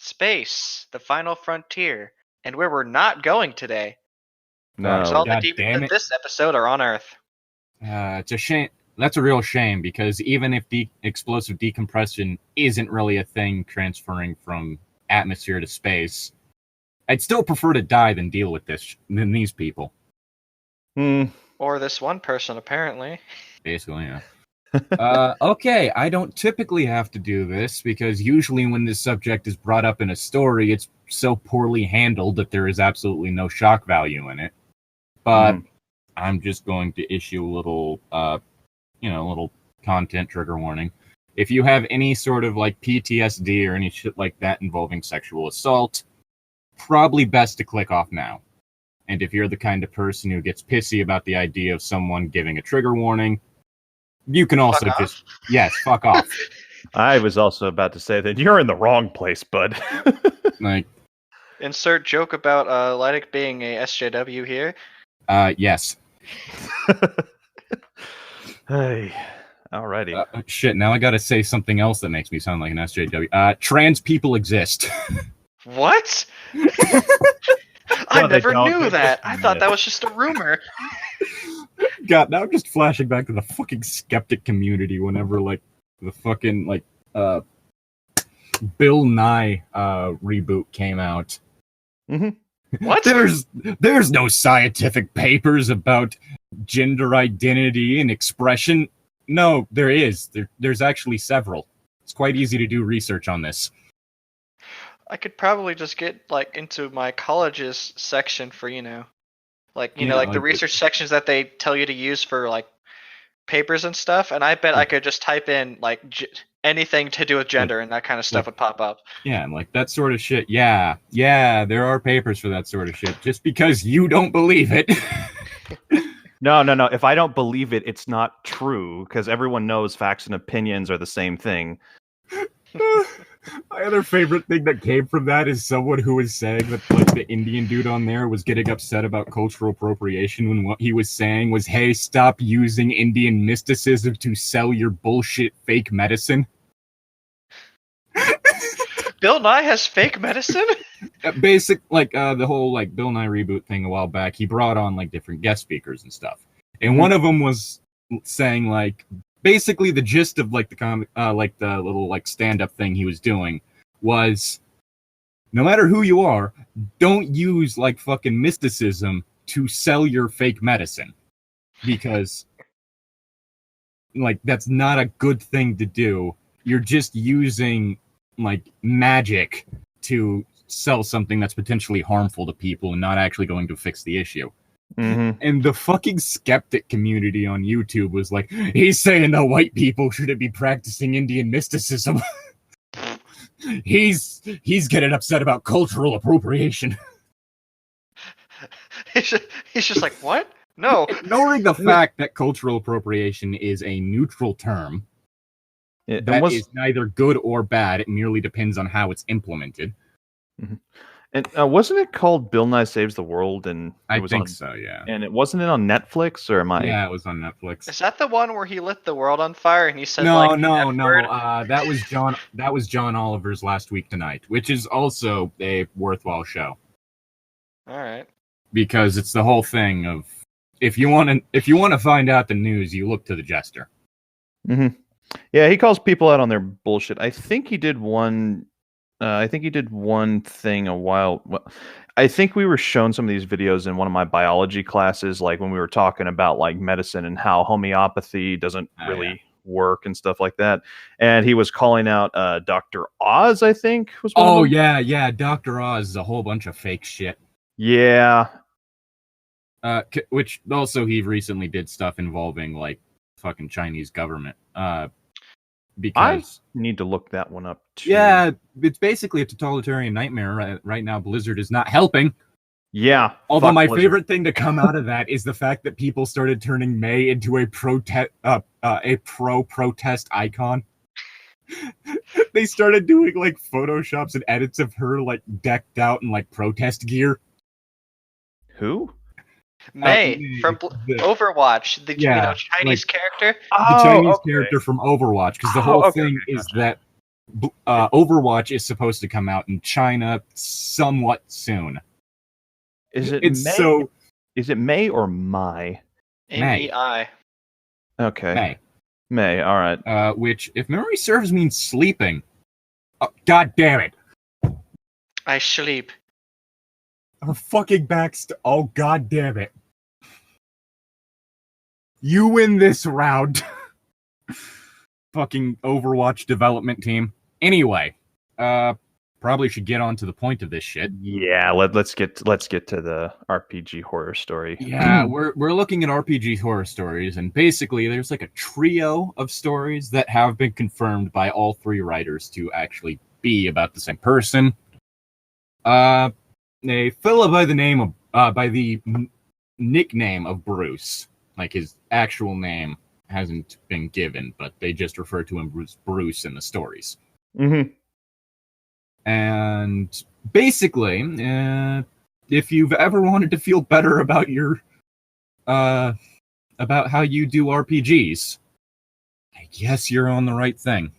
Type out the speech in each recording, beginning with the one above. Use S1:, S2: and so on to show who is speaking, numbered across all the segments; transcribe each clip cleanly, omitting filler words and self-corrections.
S1: space, the final frontier, and where we're not going today.
S2: No,
S1: Because all the
S3: God
S1: demons
S3: damn
S1: in
S3: it.
S1: this episode are on Earth.
S3: It's a shame. That's a real shame, because even if explosive decompression isn't really a thing transferring from atmosphere to space, I'd still prefer to die than deal with than these people.
S1: Or this one person, apparently.
S3: Basically, yeah. Okay, I don't typically have to do this, because usually when this subject is brought up in a story, it's so poorly handled that there is absolutely no shock value in it. But I'm just going to issue a little, little content trigger warning. If you have any sort of like PTSD or any shit like that involving sexual assault, probably best to click off now. And if you're the kind of person who gets pissy about the idea of someone giving a trigger warning, you can also just... Yes, fuck off.
S2: I was also about to say that you're in the wrong place, bud.
S3: Like,
S1: insert joke about Llytic being a SJW here.
S3: Yes.
S2: Hey, alrighty.
S3: Shit, now I gotta say something else that makes me sound like an SJW. Trans people exist.
S1: What? I never knew that. I thought that was just a rumor.
S3: God, now I'm just flashing back to the fucking skeptic community whenever, like, the fucking, like, Bill Nye reboot came out.
S1: What?
S3: There's no scientific papers about gender identity and expression. No, there is. There's actually several. It's quite easy to do research on this.
S1: I could probably just get like into my college's section for like the research sections that they tell you to use for like papers and stuff, and I bet I could just type in like anything to do with gender and that kind of stuff would pop up.
S3: Yeah, and like that sort of shit. Yeah, there are papers for that sort of shit. Just because you don't believe it.
S2: No. If I don't believe it, it's not true, because everyone knows facts and opinions are the same thing.
S3: My other favorite thing that came from that is someone who was saying that like the Indian dude on there was getting upset about cultural appropriation when what he was saying was, hey, stop using Indian mysticism to sell your bullshit fake medicine.
S1: Bill Nye has fake medicine?
S3: The whole like Bill Nye reboot thing a while back, he brought on like different guest speakers and stuff. And one of them was saying like, basically the gist of like the comic, like the little like stand-up thing he was doing was, no matter who you are, don't use like fucking mysticism to sell your fake medicine, because like that's not a good thing to do. You're just using like magic to sell something that's potentially harmful to people and not actually going to fix the issue. And the fucking skeptic community on YouTube was like, he's saying that white people shouldn't be practicing Indian mysticism. he's getting upset about cultural appropriation.
S1: He's just like, what? No.
S3: Ignoring the fact that cultural appropriation is a neutral term that is neither good or bad. It merely depends on how it's implemented.
S2: And wasn't it called Bill Nye Saves the World? And
S3: I think so, yeah.
S2: And it wasn't it on Netflix, or am I?
S3: Yeah, it was on Netflix.
S1: Is that the one where he lit the world on fire and he said
S3: no.
S1: That
S3: was John Oliver's Last Week Tonight, which is also a worthwhile show.
S1: All right.
S3: Because it's the whole thing of if you want to find out the news, you look to the jester.
S2: Yeah, he calls people out on their bullshit. I think he did one thing a while. Well, I think we were shown some of these videos in one of my biology classes, like when we were talking about like medicine and how homeopathy doesn't really work and stuff like that. And he was calling out Dr. Oz, I think was one of them.
S3: Yeah, Dr. Oz is a whole bunch of fake shit.
S2: Yeah.
S3: Which also he recently did stuff involving like fucking Chinese government. Because
S2: I need to look that one up too.
S3: Yeah, it's basically a totalitarian nightmare right now. Blizzard is not helping.
S2: Yeah.
S3: Although my favorite thing to come out of that is the fact that people started turning May into a pro-protest icon. They started doing like photoshops and edits of her like decked out in like protest gear.
S2: Who?
S1: May from Overwatch, the Chinese character.
S3: The Chinese character from Overwatch, because the whole thing is that Overwatch is supposed to come out in China somewhat soon.
S2: Is it
S3: It's
S2: May?
S3: so
S2: Is it May or Mai?
S1: MEI.
S2: Okay. May. All right.
S3: which, if memory serves, means sleeping. Oh, God damn it!
S1: I sleep.
S3: Her fucking oh, God damn it! You win this round. Fucking Overwatch development team. Anyway, probably should get on to the point of this shit.
S2: Yeah, let's get to the RPG horror story.
S3: Yeah, we're looking at RPG horror stories, and basically there's like a trio of stories that have been confirmed by all three writers to actually be about the same person. A fellow by the name of nickname of Bruce, like his actual name hasn't been given, but they just refer to him as Bruce in the stories.
S2: Mm-hmm.
S3: And basically, if you've ever wanted to feel better about your about how you do RPGs, I guess you're on the right thing.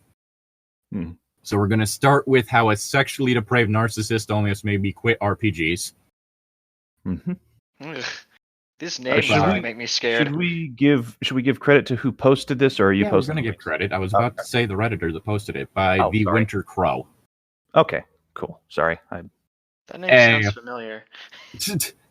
S3: So we're going to start with how a sexually depraved narcissist almost made me quit RPGs.
S2: Mm-hmm.
S1: This name is going to make me scared.
S2: Should we give credit to who posted this, or are you posting?
S3: We're going to give credit. I was about to say the Redditor that posted it by the
S2: sorry.
S3: Winter Crow.
S2: Okay, cool. Sorry.
S1: That name sounds familiar.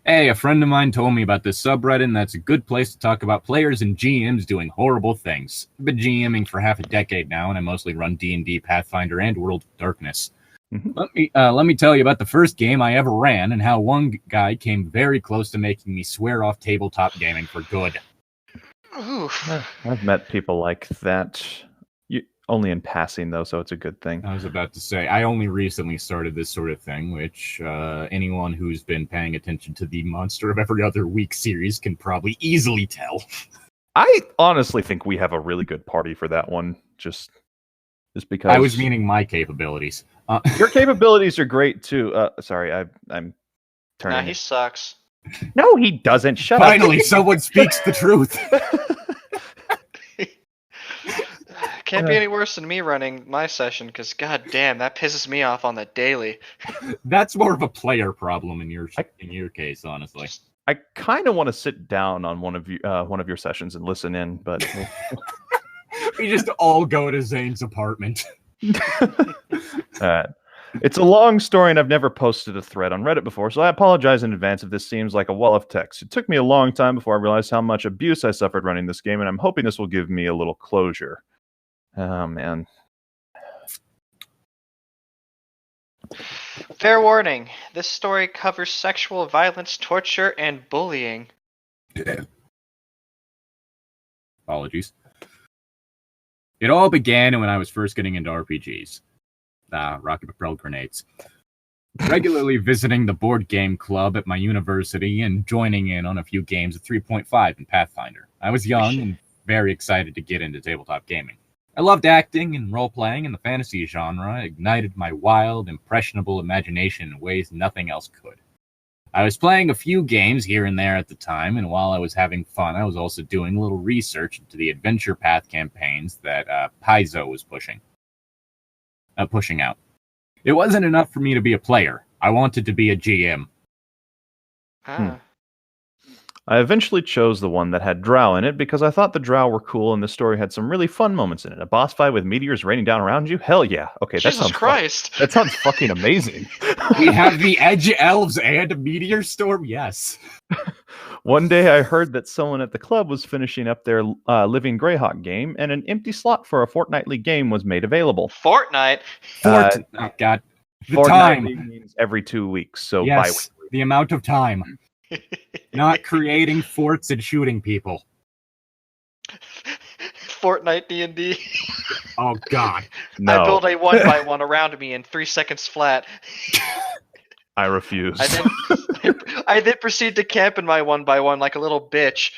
S3: Hey, a friend of mine told me about this subreddit, and that's a good place to talk about players and GMs doing horrible things. I've been GMing for half a decade now, and I mostly run D&D, Pathfinder, and World of Darkness. Mm-hmm. Let me tell you about the first game I ever ran, and how one guy came very close to making me swear off tabletop gaming for good.
S2: I've met people like that. Only in passing, though, so it's a good thing.
S3: I was about to say, I only recently started this sort of thing, which anyone who's been paying attention to the Monster of Every Other Week series can probably easily tell.
S2: I honestly think we have a really good party for that one, just because...
S3: I was meaning my capabilities.
S2: Your capabilities are great, too. Sorry, I'm turning...
S1: Nah, he sucks.
S2: No, he doesn't. Shut
S3: up. Finally, someone speaks the truth.
S1: Can't be any worse than me running my session, because god damn, that pisses me off on the daily.
S3: That's more of a player problem in your case, honestly.
S2: I kind of want to sit down on one of your sessions and listen in, but
S3: we just all go to Zane's apartment.
S2: It's a long story, and I've never posted a thread on Reddit before, so I apologize in advance if this seems like a wall of text. It took me a long time before I realized how much abuse I suffered running this game, and I'm hoping this will give me a little closure. Oh, man.
S1: Fair warning. This story covers sexual violence, torture, and bullying.
S3: Apologies. It all began when I was first getting into RPGs. Rocket-propelled grenades. Regularly visiting the board game club at my university and joining in on a few games of 3.5 and Pathfinder. I was young and very excited to get into tabletop gaming. I loved acting and role-playing, and the fantasy genre ignited my wild, impressionable imagination in ways nothing else could. I was playing a few games here and there at the time, and while I was having fun, I was also doing a little research into the Adventure Path campaigns that Paizo was pushing out. It wasn't enough for me to be a player. I wanted to be a GM.
S2: I eventually chose the one that had drow in it because I thought the drow were cool and the story had some really fun moments in it. A boss fight with meteors raining down around you? Hell yeah. Okay,
S1: Jesus Christ.
S2: That sounds fucking amazing.
S3: We have the Edge Elves and a meteor storm? Yes.
S2: One day I heard that someone at the club was finishing up their Living Greyhawk game, and an empty slot for a fortnightly game was made available.
S1: Fortnite?
S3: Oh, God. The
S2: fortnightly
S3: time.
S2: Means every 2 weeks, so
S3: yes,
S2: bi-weekly.
S3: The amount of time. Not creating forts and shooting people.
S1: Fortnite D&D.
S3: Oh, God.
S2: No.
S1: I built a 1x1 around me in 3 seconds flat.
S2: I refuse.
S1: I then proceed to camp in my 1x1 like a little bitch.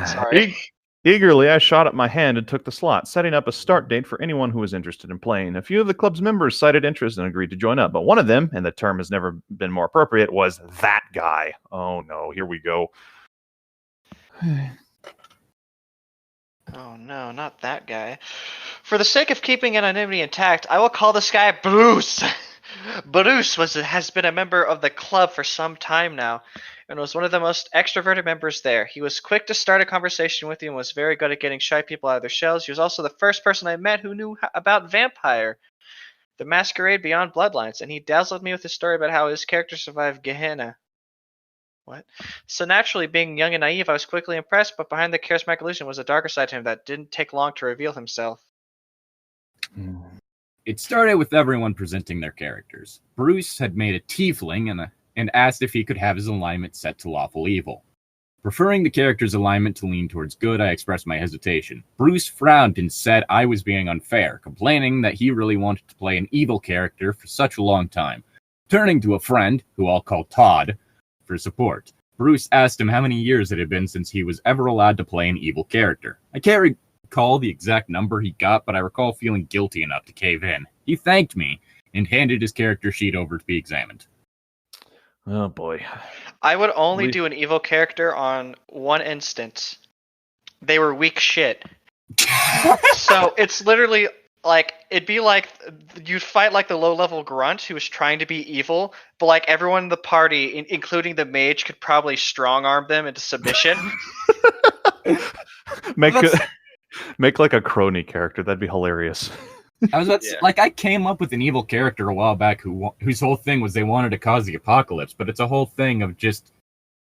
S1: Sorry.
S2: Eagerly, I shot up my hand and took the slot, setting up a start date for anyone who was interested in playing. A few of the club's members cited interest and agreed to join up, but one of them, and the term has never been more appropriate, was that guy. Oh no, here we go.
S1: Oh no, not that guy. For the sake of keeping anonymity intact, I will call this guy Bruce. Bruce has been a member of the club for some time now, and was one of the most extroverted members there. He was quick to start a conversation with you and was very good at getting shy people out of their shells. He was also the first person I met who knew about Vampire, the masquerade beyond bloodlines, and he dazzled me with his story about how his character survived Gehenna. What? So naturally, being young and naive, I was quickly impressed, but behind the charismatic illusion was a darker side to him that didn't take long to reveal himself.
S3: It started with everyone presenting their characters. Bruce had made a tiefling and asked if he could have his alignment set to lawful evil. Preferring the character's alignment to lean towards good, I expressed my hesitation. Bruce frowned and said I was being unfair, complaining that he really wanted to play an evil character for such a long time. Turning to a friend, who I'll call Todd, for support, Bruce asked him how many years it had been since he was ever allowed to play an evil character. I can't recall the exact number he got, but I recall feeling guilty enough to cave in. He thanked me and handed his character sheet over to be examined.
S2: Oh boy.
S1: I would only do an evil character on one instance. They were weak shit. So it's literally like, it'd be like you'd fight like the low-level grunt who was trying to be evil, but like everyone in the party, including the mage, could probably strong-arm them into submission.
S2: Make like a crony character. That'd be hilarious.
S3: I was I came up with an evil character a while back whose whole thing was they wanted to cause the apocalypse, but it's a whole thing of just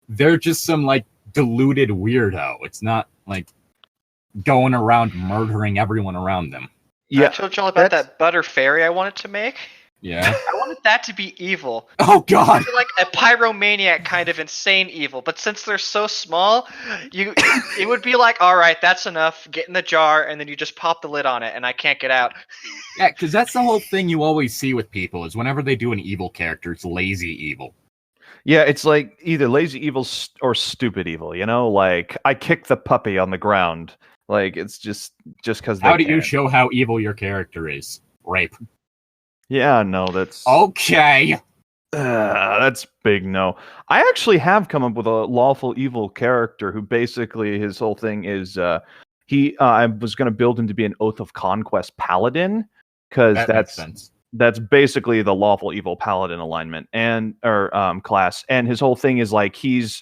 S3: they're just some like deluded weirdo. It's not like going around murdering everyone around them.
S1: Yeah, I told y'all about that butter fairy I wanted to make.
S3: Yeah.
S1: I wanted that to be evil.
S3: Oh god.
S1: Like a pyromaniac kind of insane evil, but since they're so small, it would be like, all right, that's enough. Get in the jar, and then you just pop the lid on it, and I can't get out.
S3: Yeah, because that's the whole thing you always see with people is whenever they do an evil character, it's lazy evil.
S2: Yeah, it's like either lazy evil or stupid evil. You know, like I kicked the puppy on the ground. Like it's just because.
S3: How do you show how evil your character is? Rape.
S2: Yeah, no, that's
S3: okay.
S2: That's big no. I actually have come up with a lawful evil character who basically his whole thing is I was going to build him to be an Oath of Conquest paladin because that's basically the lawful evil paladin alignment or class, and his whole thing is like he's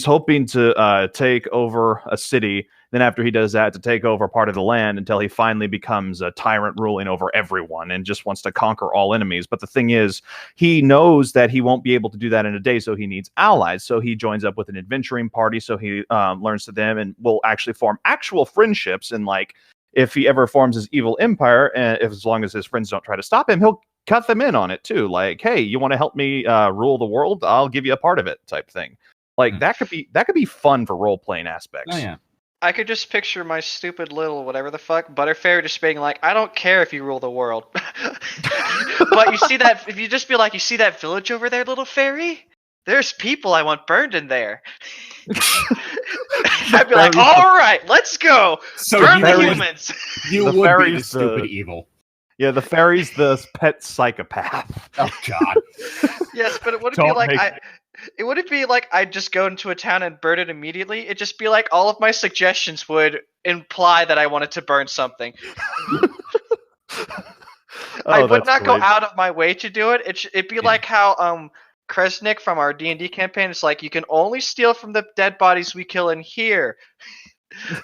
S2: hoping to take over a city. Then after he does that, to take over part of the land until he finally becomes a tyrant ruling over everyone and just wants to conquer all enemies. But the thing is, he knows that he won't be able to do that in a day, so he needs allies. So he joins up with an adventuring party, so he learns to them and will actually form actual friendships. And like, if he ever forms his evil empire, and as long as his friends don't try to stop him, he'll cut them in on it too. Like, hey, you want to help me rule the world? I'll give you a part of it, type thing. Like that could be fun for role playing aspects.
S3: Oh yeah.
S1: I could just picture my stupid little whatever the fuck Butterfairy just being like, I don't care if you rule the world. But you see that, if you just be like, you see that village over there, little fairy? There's people I want burned in there. I'd be like, all right, let's go.
S3: So
S1: burn the humans.
S3: You would be the stupid evil.
S2: Yeah, the fairy's the pet psychopath.
S3: Oh god.
S1: Yes, but it wouldn't be like it wouldn't be like I'd just go into a town and burn it immediately. It'd just be like all of my suggestions would imply that I wanted to burn something. I would not go out of my way to do it. It'd be like how Kresnik from our D&D campaign is like, you can only steal from the dead bodies we kill in here.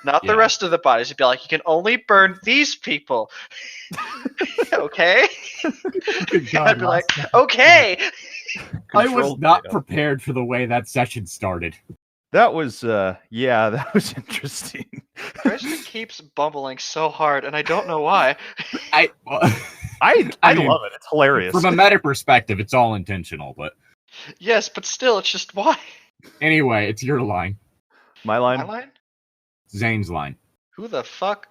S1: Not the rest of the bodies. It'd be like, you can only burn these people. Okay? I'd be like, okay.
S3: I was not prepared for the way that session started.
S2: That was, that was interesting.
S1: Christian keeps bumbling so hard, and I don't know why.
S2: I mean, love it. It's hilarious.
S3: From a meta perspective, it's all intentional, but...
S1: Yes, but still, it's just why?
S3: Anyway, it's your line.
S2: My line?
S1: My line?
S3: Zane's line.
S1: Who the fuck?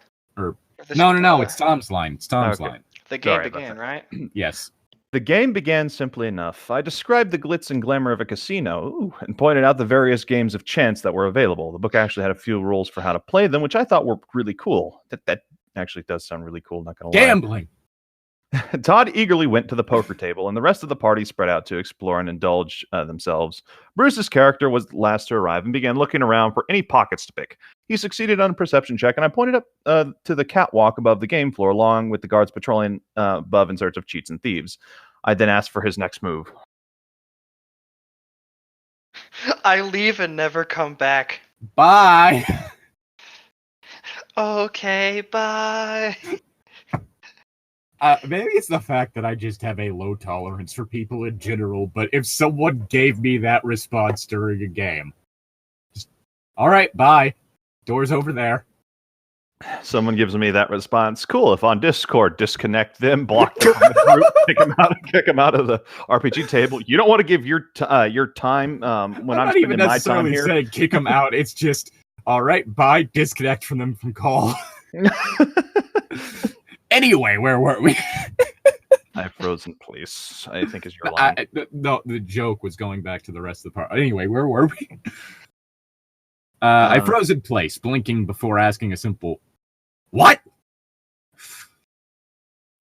S3: No, it's Tom's line. It's Tom's line.
S1: The game began, right?
S3: Yes.
S2: The game began simply enough. I described the glitz and glamour of a casino and pointed out the various games of chance that were available. The book actually had a few rules for how to play them, which I thought were really cool. That actually does sound really cool, not gonna lie.
S3: Gambling!
S2: Todd eagerly went to the poker table, and the rest of the party spread out to explore and indulge themselves. Bruce's character was the last to arrive and began looking around for any pockets to pick. He succeeded on a perception check, and I pointed up to the catwalk above the game floor, along with the guards patrolling above in search of cheats and thieves. I then asked for his next move.
S1: I leave and never come back.
S3: Bye.
S1: Okay, bye.
S3: Maybe it's the fact that I just have a low tolerance for people in general, but if someone gave me that response during a game, just, all right, bye. Door's over there.
S2: Someone gives me that response. Cool. If on Discord, disconnect them, block them from the group, kick them out of the RPG table. You don't want to give your time when I'm spending my time here.
S3: Saying kick them out. It's just, all right, bye. Disconnect from them from call. Anyway, where were we?
S2: I have frozen place, I think is your line.
S3: No, the joke was going back to the rest of the part. Anyway, where were we? I froze in place, blinking before asking a simple, what?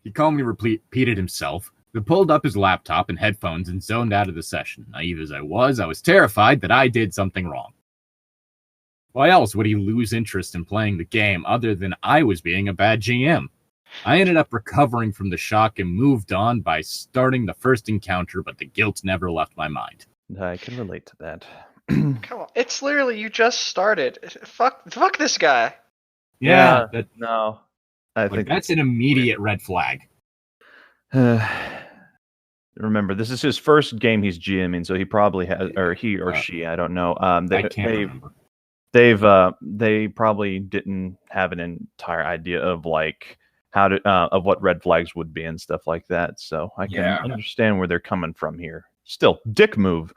S3: He calmly repeated himself, then pulled up his laptop and headphones and zoned out of the session. Naive as I was terrified that I did something wrong. Why else would he lose interest in playing the game other than I was being a bad GM? I ended up recovering from the shock and moved on by starting the first encounter, but the guilt never left my mind.
S2: I can relate to that.
S1: Come on, it's literally you just started. Fuck this guy.
S3: Yeah,
S2: no. I think
S3: that's an immediate red flag.
S2: Remember, this is his first game he's GMing, so he probably has, or he or she, I don't know.
S3: I can't remember.
S2: They probably didn't have an entire idea of like how to of what red flags would be and stuff like that. So I can understand where they're coming from here. Still, dick move.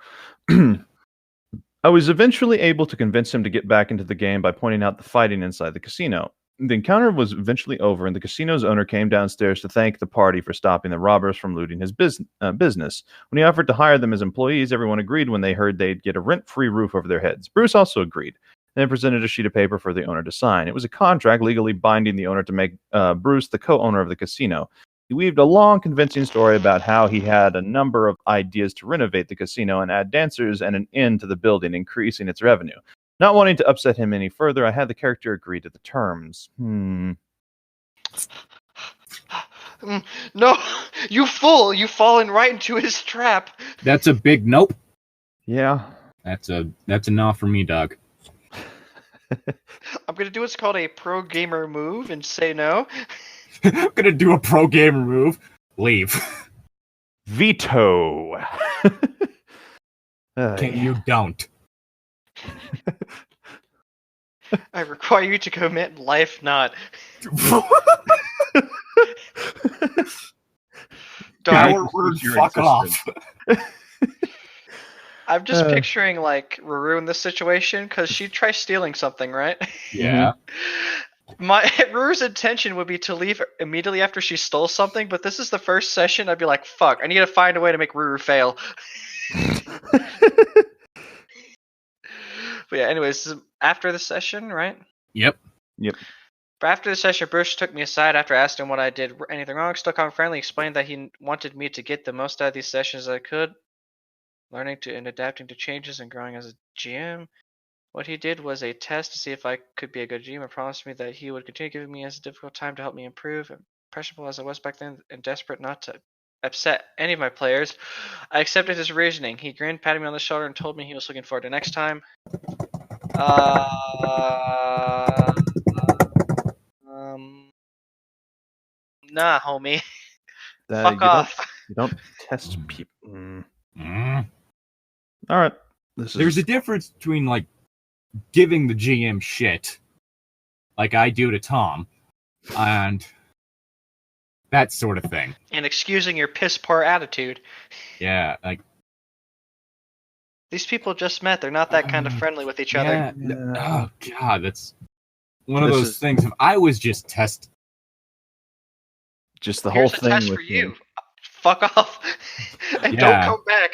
S2: I was eventually able to convince him to get back into the game by pointing out the fighting inside the casino. The encounter was eventually over, and the casino's owner came downstairs to thank the party for stopping the robbers from looting his business. When he offered to hire them as employees, everyone agreed when they heard they'd get a rent-free roof over their heads. Bruce also agreed, and then presented a sheet of paper for the owner to sign. It was a contract legally binding the owner to make Bruce the co-owner of the casino. He weaved a long, convincing story about how he had a number of ideas to renovate the casino and add dancers and an inn to the building, increasing its revenue. Not wanting to upset him any further, I had the character agree to the terms.
S1: No, you fool! You've fallen right into his trap.
S3: That's a big nope.
S2: Yeah.
S3: That's a no for me, dog.
S1: I'm gonna do what's called a pro gamer move and say no.
S3: I'm gonna do a pro gamer move. Leave.
S2: Veto.
S3: You don't.
S1: I require you to commit life not.
S3: Power word, fuck off.
S1: I'm just picturing like Ruru in this situation because she tries stealing something, right?
S3: Yeah.
S1: Ruru's intention would be to leave immediately after she stole something, but this is the first session. I'd be like, fuck, I need to find a way to make Ruru fail. But yeah, anyways, this is after the session, right?
S3: Yep.
S1: But after the session, Bruce took me aside after asking him what I did anything wrong. Still calm and friendly, explained that he wanted me to get the most out of these sessions as I could, learning to and adapting to changes and growing as a GM. What he did was a test to see if I could be a good GM and promised me that he would continue giving me as a difficult time to help me improve. Impressionable as I was back then and desperate not to upset any of my players, I accepted his reasoning. He grinned, patted me on the shoulder, and told me he was looking forward to next time. Nah, homie. Fuck off.
S2: You don't test people. All right.
S3: There's a difference between like giving the GM shit, like I do to Tom, and that sort of thing.
S1: And excusing your piss poor attitude.
S3: Yeah, like
S1: these people just met. They're not that kind of friendly with each other.
S3: Oh god, that's one of those things. If I was just test,
S2: just the
S1: Here's
S2: whole thing
S1: test
S2: with
S1: for you. Fuck off and don't come back.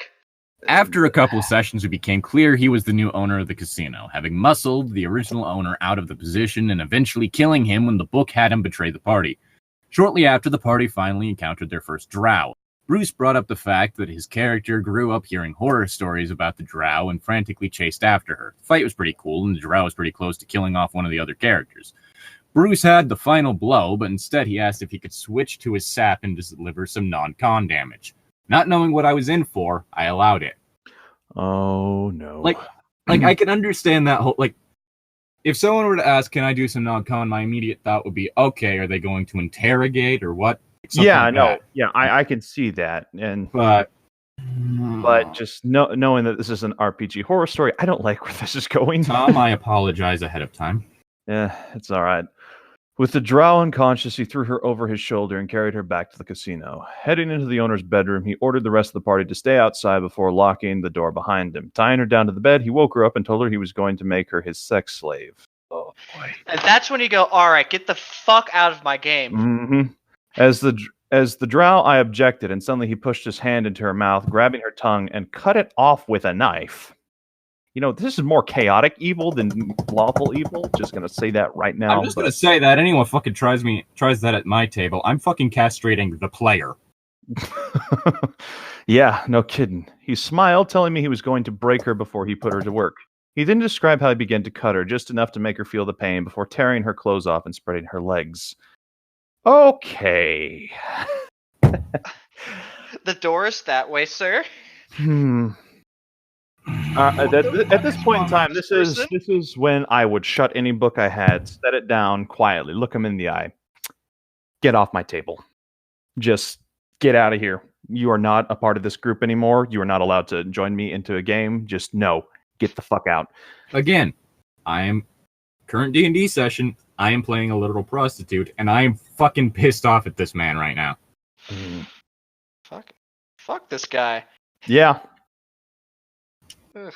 S3: After a couple of sessions, it became clear he was the new owner of the casino, having muscled the original owner out of the position and eventually killing him when the book had him betray the party. Shortly after, the party finally encountered their first drow. Bruce brought up the fact that his character grew up hearing horror stories about the drow and frantically chased after her. The fight was pretty cool, and the drow was pretty close to killing off one of the other characters. Bruce had the final blow, but instead he asked if he could switch to his sap and deliver some non-con damage. Not knowing what I was in for, I allowed it.
S2: Oh, no.
S3: Like I can understand that whole, like, if someone were to ask, can I do some non-con, my immediate thought would be, okay, are they going to interrogate or what?
S2: I can see that. But just knowing that this is an RPG horror story, I don't like where this is going.
S3: Tom, I apologize ahead of time.
S2: Yeah, it's all right. With the drow unconscious, he threw her over his shoulder and carried her back to the casino. Heading into the owner's bedroom, he ordered the rest of the party to stay outside before locking the door behind him. Tying her down to the bed, he woke her up and told her he was going to make her his sex slave. Oh, boy.
S1: And that's when you go, all right, get the fuck out of my game.
S2: Mm-hmm. As the drow, I objected, and suddenly he pushed his hand into her mouth, grabbing her tongue, and cut it off with a knife. You know, this is more chaotic evil than lawful evil. Just gonna say that right now.
S3: I'm just gonna say that anyone fucking tries that at my table, I'm fucking castrating the player.
S2: Yeah, no kidding. He smiled, telling me he was going to break her before he put her to work. He then described how he began to cut her, just enough to make her feel the pain before tearing her clothes off and spreading her legs. Okay.
S1: The door is that way, sir.
S2: At this point in time, this is when I would shut any book I had, set it down quietly, look him in the eye, get off my table, just get out of here. You are not a part of this group anymore. You are not allowed to join me into a game. Just no, get the fuck out.
S3: Again, I am current D&D session. I am playing a literal prostitute, and I am fucking pissed off at this man right now.
S1: Fuck this guy.
S2: Yeah.
S1: Ugh.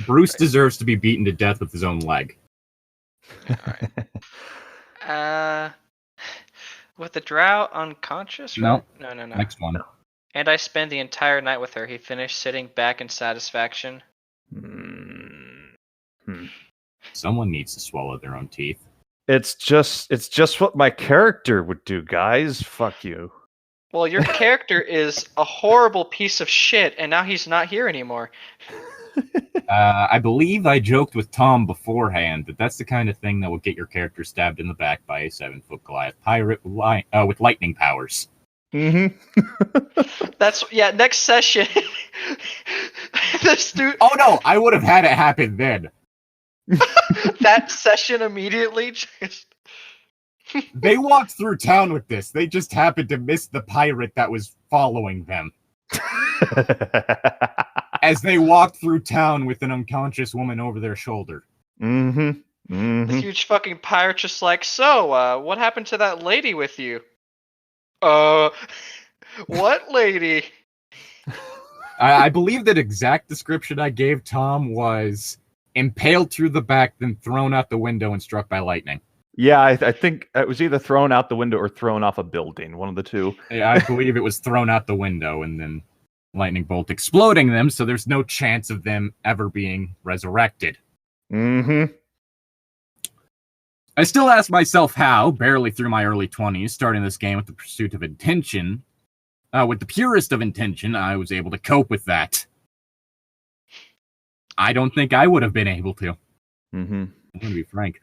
S3: Bruce deserves to be beaten to death with his own leg.
S1: Alright. With the drow unconscious?
S3: Right?
S1: No.
S3: Next one.
S1: And I spend the entire night with her. He finished sitting back in satisfaction.
S3: Someone needs to swallow their own teeth.
S2: It's just what my character would do, guys. Fuck you.
S1: Well, your character is a horrible piece of shit, and now he's not here anymore.
S3: I believe I joked with Tom beforehand that that's the kind of thing that will get your character stabbed in the back by a 7-foot Goliath pirate with lightning powers.
S2: Mm-hmm.
S1: Next session. This dude.
S3: Oh no, I would have had it happen then.
S1: That session immediately just.
S3: They walked through town with this. They just happened to miss the pirate that was following them. As they walked through town with an unconscious woman over their shoulder.
S1: The huge fucking pirate just like, so, what happened to that lady with you? What lady?
S3: I believe that exact description I gave Tom was impaled through the back, then thrown out the window and struck by lightning.
S2: Yeah, I think it was either thrown out the window or thrown off a building, one of the two.
S3: Yeah, I believe it was thrown out the window and then lightning bolt exploding them, so there's no chance of them ever being resurrected.
S2: Mm-hmm.
S3: I still ask myself how, barely through my early 20s, starting this game with the pursuit of intention, with the purest of intention, I was able to cope with that. I don't think I would have been able to.
S2: Mm-hmm.
S3: I'm going to be frank.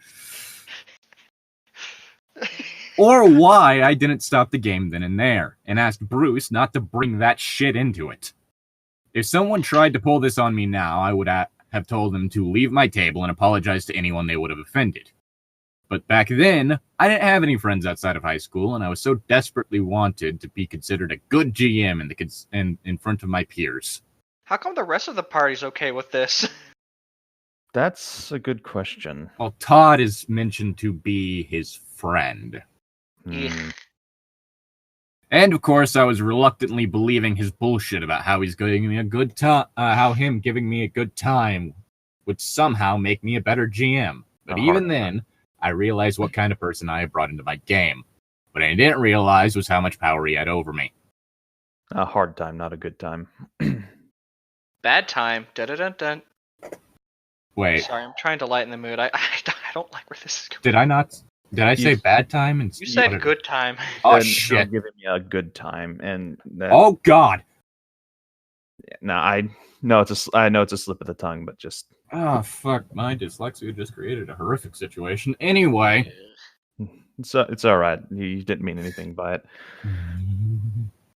S3: Or why I didn't stop the game then and there, and asked Bruce not to bring that shit into it. If someone tried to pull this on me now, I would have told them to leave my table and apologize to anyone they would have offended. But back then, I didn't have any friends outside of high school, and I was so desperately wanted to be considered a good GM in front of my peers.
S1: How come the rest of the party's okay with this?
S2: That's a good question.
S3: Well, Todd is mentioned to be his friend. And of course, I was reluctantly believing his bullshit about how he's giving me a good time, how him giving me a good time would somehow make me a better GM. But even then, I realized what kind of person I had brought into my game. What I didn't realize was how much power he had over me.
S2: A hard time, not a good time.
S1: Bad time. Dun-dun-dun-dun.
S3: Wait.
S1: Sorry, I'm trying to lighten the mood. I don't like where this is going.
S3: Did I not Did I say bad time?
S1: You said good time.
S3: Oh, shit.
S2: Giving me a good time. And that,
S3: oh, God.
S2: No, I know it's a slip of the tongue, but just...
S3: Oh, fuck. My dyslexia just created a horrific situation. Anyway.
S2: It's all right. He didn't mean anything by it.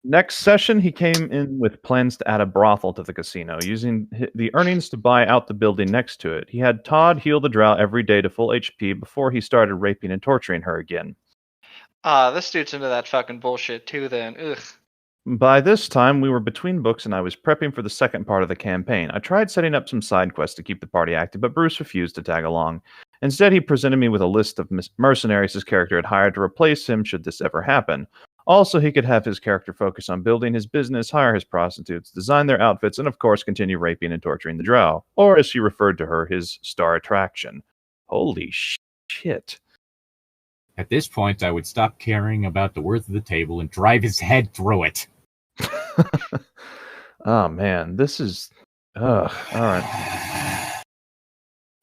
S2: Next session, he came in with plans to add a brothel to the casino, using the earnings to buy out the building next to it. He had Todd heal the drow every day to full HP before he started raping and torturing her again.
S1: This dude's into that fucking bullshit too then. Ugh.
S2: By this time, we were between books and I was prepping for the second part of the campaign. I tried setting up some side quests to keep the party active, but Bruce refused to tag along. Instead, he presented me with a list of mercenaries his character had hired to replace him should this ever happen. Also, he could have his character focus on building his business, hire his prostitutes, design their outfits, and of course continue raping and torturing the drow. Or, as she referred to her, his star attraction. Holy shit.
S3: At this point, I would stop caring about the worth of the table and drive his head through it.
S2: Oh, man. This is... all right.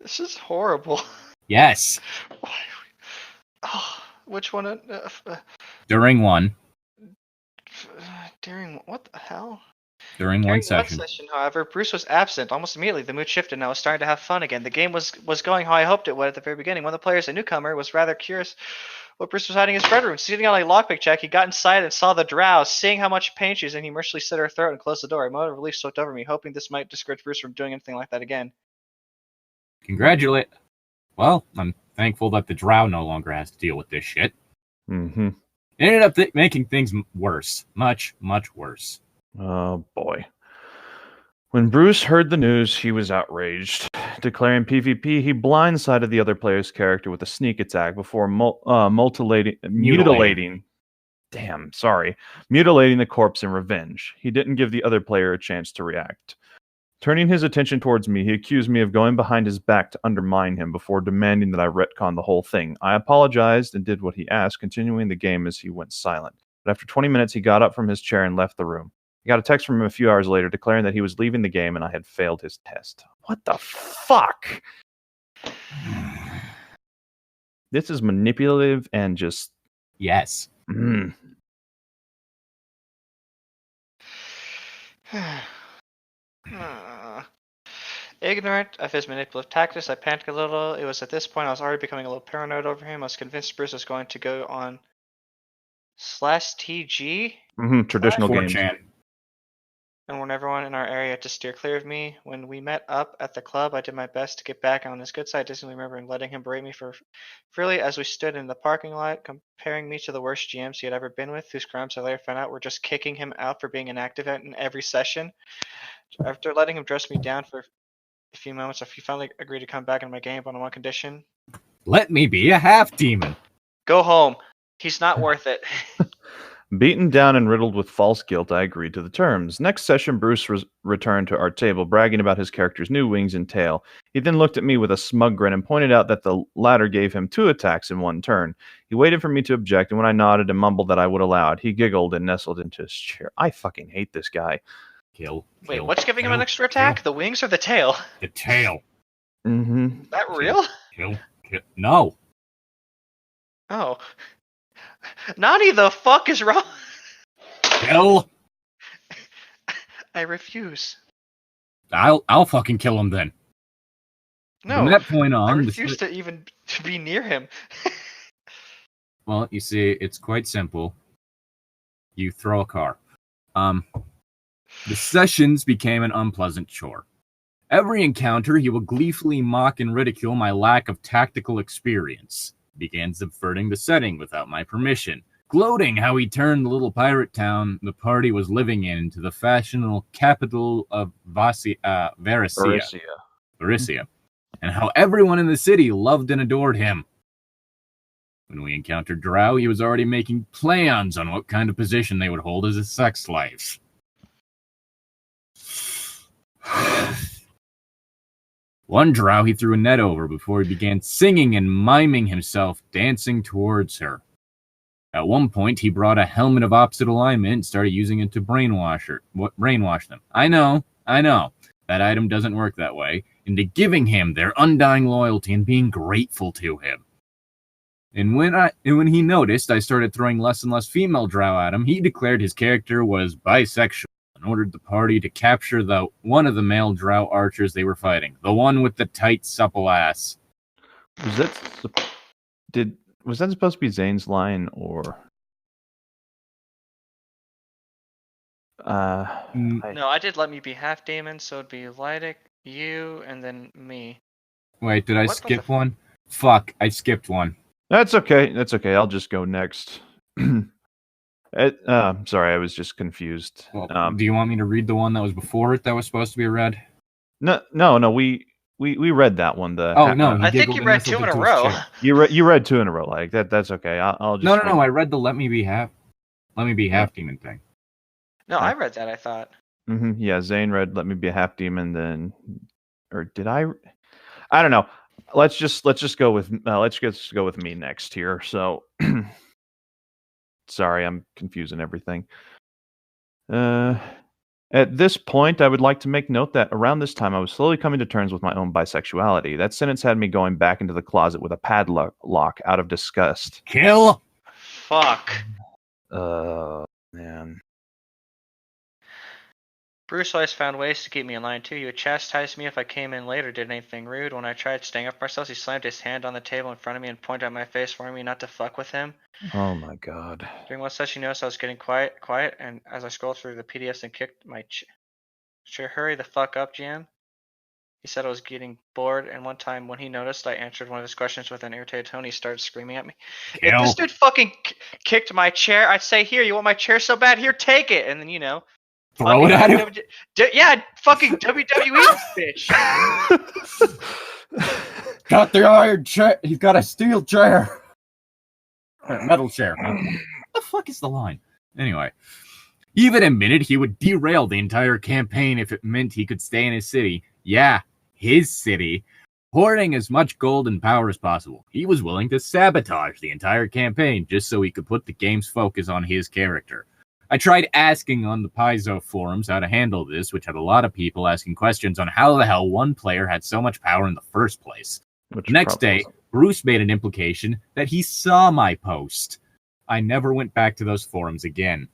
S1: This is horrible.
S3: Yes.
S1: Oh, which one?
S3: During one.
S1: During what the hell?
S3: During one session.
S1: However, Bruce was absent. Almost immediately, the mood shifted and I was starting to have fun again. The game was going how I hoped it would at the very beginning. One of the players, a newcomer, was rather curious what Bruce was hiding in his bedroom. Sitting on a lockpick check, he got inside and saw the drow. Seeing how much pain she was in, he mercilessly slit her throat and closed the door. A moment of relief swept over me, hoping this might discourage Bruce from doing anything like that again.
S3: Well, I'm thankful that the drow no longer has to deal with this shit.
S2: Mm-hmm.
S3: It ended up making things worse. Much, much worse.
S2: Oh, boy. When Bruce heard the news, he was outraged. Declaring PvP, he blindsided the other player's character with a sneak attack before mutilating the corpse in revenge. He didn't give the other player a chance to react. Turning his attention towards me, he accused me of going behind his back to undermine him before demanding that I retcon the whole thing. I apologized and did what he asked, continuing the game as he went silent. But after 20 minutes, he got up from his chair and left the room. I got a text from him a few hours later declaring that he was leaving the game and I had failed his test. What the fuck? This is manipulative and just...
S3: Yes.
S1: Ignorant of his manipulative tactics, I panicked a little. It was at this point I was already becoming a little paranoid over him. I was convinced Bruce was going to go on /TG?
S2: Traditional games.
S1: And warn everyone in our area to steer clear of me. When we met up at the club, I did my best to get back on his good side, distinctly remembering letting him berate me for freely as we stood in the parking lot, comparing me to the worst GMs he had ever been with, whose crimes I later found out were just kicking him out for being inactive in every session. After letting him dress me down for a few moments, he finally agreed to come back in my game, but on one condition.
S3: Let me be a half-demon.
S1: Go home. He's not worth it.
S2: Beaten down and riddled with false guilt, I agreed to the terms. Next session, Bruce returned to our table, bragging about his character's new wings and tail. He then looked at me with a smug grin and pointed out that the latter gave him 2 attacks in one turn. He waited for me to object, and when I nodded and mumbled that I would allow it, he giggled and nestled into his chair. I fucking hate this guy.
S1: Wait, what's giving him an extra attack? The wings or the tail?
S3: The tail.
S2: Mm-hmm.
S1: Is that real?
S3: Kill. No.
S1: Oh. Nani, the fuck is wrong?
S3: Kill.
S1: I refuse.
S3: I'll fucking kill him then.
S1: No.
S3: From that point on,
S1: I refuse to even be near him.
S3: Well, you see, it's quite simple. You throw a car. The sessions became an unpleasant chore. Every encounter, he would gleefully mock and ridicule my lack of tactical experience. Began subverting the setting without my permission, gloating how he turned the little pirate town the party was living in into the fashionable capital of Varisia, and how everyone in the city loved and adored him. When we encountered drow, he was already making plans on what kind of position they would hold as his sex slaves. One drow he threw a net over before he began singing and miming himself, dancing towards her. At one point, he brought a helmet of opposite alignment and started using it to brainwash them. I know. That item doesn't work that way, into giving him their undying loyalty and being grateful to him. And when he noticed I started throwing less and less female drow at him, he declared his character was bisexual and ordered the party to capture one of the male drow archers they were fighting, the one with the tight, supple ass.
S2: Was that supposed to be Zane's line or?
S1: No, I did Let Me Be Half Demon, so it'd be Llytic, you, and then me.
S3: Wait, did I skip one? Fuck, I skipped one.
S2: That's okay. I'll just go next. Sorry, I was just confused.
S3: Well, do you want me to read the one that was before it that was supposed to be read?
S2: No. We read that one.
S1: I think you read 2 in a row.
S2: You read 2 in a row. Like that. That's okay. I'll just.
S3: No. I read the Let Me Be Half Demon thing.
S1: No, I read that. I thought.
S2: Mm-hmm, yeah, Zane read "Let Me Be a Half Demon." Then, or did I? I don't know. Let's just go with me next here. So, sorry, I'm confusing everything. At this point, I would like to make note that around this time, I was slowly coming to terms with my own bisexuality. That sentence had me going back into the closet with a padlock out of disgust.
S3: Kill.
S1: Fuck.
S2: Man.
S1: Bruce always found ways to keep me in line too. He would chastise me if I came in late or did anything rude. When I tried staying up for myself, he slammed his hand on the table in front of me and pointed at my face, warning me not to fuck with him.
S2: Oh my god.
S1: During one session, he noticed I was getting quiet, and as I scrolled through the PDFs and kicked my chair, hurry the fuck up, GM. He said I was getting bored, and one time when he noticed I answered one of his questions with an irritated tone, he started screaming at me. If this dude fucking kicked my chair, I'd say, here, you want my chair so bad? Here, take it. And then,
S3: throw it at him?
S1: Yeah, fucking WWE bitch.
S3: Got the iron chair. He's got a steel chair. Metal chair. What the fuck is the line? Anyway. He even admitted he would derail the entire campaign if it meant he could stay in his city. Yeah, his city. Hoarding as much gold and power as possible. He was willing to sabotage the entire campaign just so he could put the game's focus on his character. I tried asking on the Paizo forums how to handle this, which had a lot of people asking questions on how the hell one player had so much power in the first place. The next day, Bruce made an implication that he saw my post. I never went back to those forums again.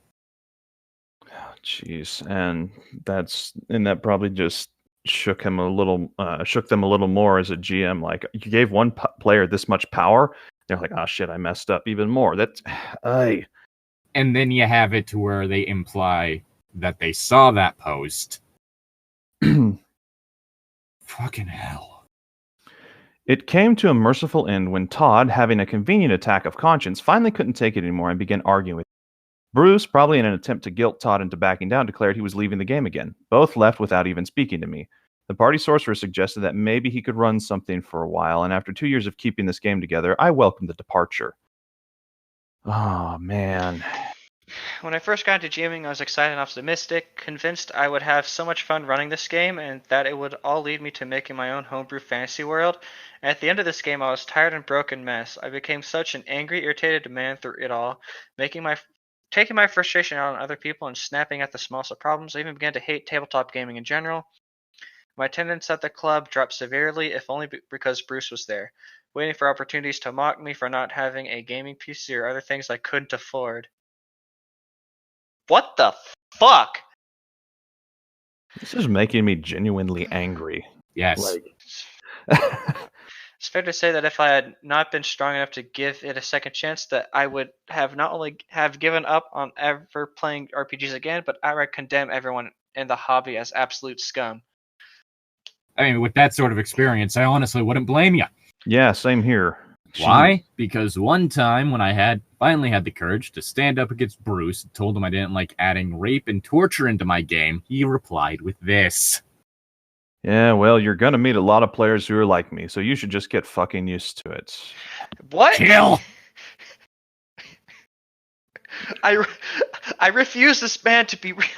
S2: Jeez, and that probably just shook them a little more as a GM. Like, you gave one player this much power, they're like, oh shit, I messed up even more.
S3: And then you have it to where they imply that they saw that post. Fucking hell.
S2: It came to a merciful end when Todd, having a convenient attack of conscience, finally couldn't take it anymore and began arguing with him. Bruce, probably in an attempt to guilt Todd into backing down, declared he was leaving the game again. Both left without even speaking to me. The party sorcerer suggested that maybe he could run something for a while, and after 2 years of keeping this game together, I welcomed the departure. Oh, man.
S1: When I first got into GMing, I was excited and optimistic, convinced I would have so much fun running this game and that it would all lead me to making my own homebrew fantasy world. And at the end of this game, I was tired and broken mess. I became such an angry, irritated man through it all, taking my frustration out on other people and snapping at the smallest of problems. I even began to hate tabletop gaming in general. My attendance at the club dropped severely, if only because Bruce was there, waiting for opportunities to mock me for not having a gaming PC or other things I couldn't afford. What the fuck?
S2: This is making me genuinely angry.
S3: Yes.
S1: It's fair to say that if I had not been strong enough to give it a second chance, that I would have not only have given up on ever playing RPGs again, but outright condemn everyone in the hobby as absolute scum.
S3: I mean, with that sort of experience, I honestly wouldn't blame you.
S2: Yeah, same here.
S3: Why? Because one time when I finally had the courage to stand up against Bruce and told him I didn't like adding rape and torture into my game, he replied with this.
S2: Yeah, well, you're gonna meet a lot of players who are like me, so you should just get fucking used to it.
S1: What?
S3: Kill!
S1: I refuse this man to be real.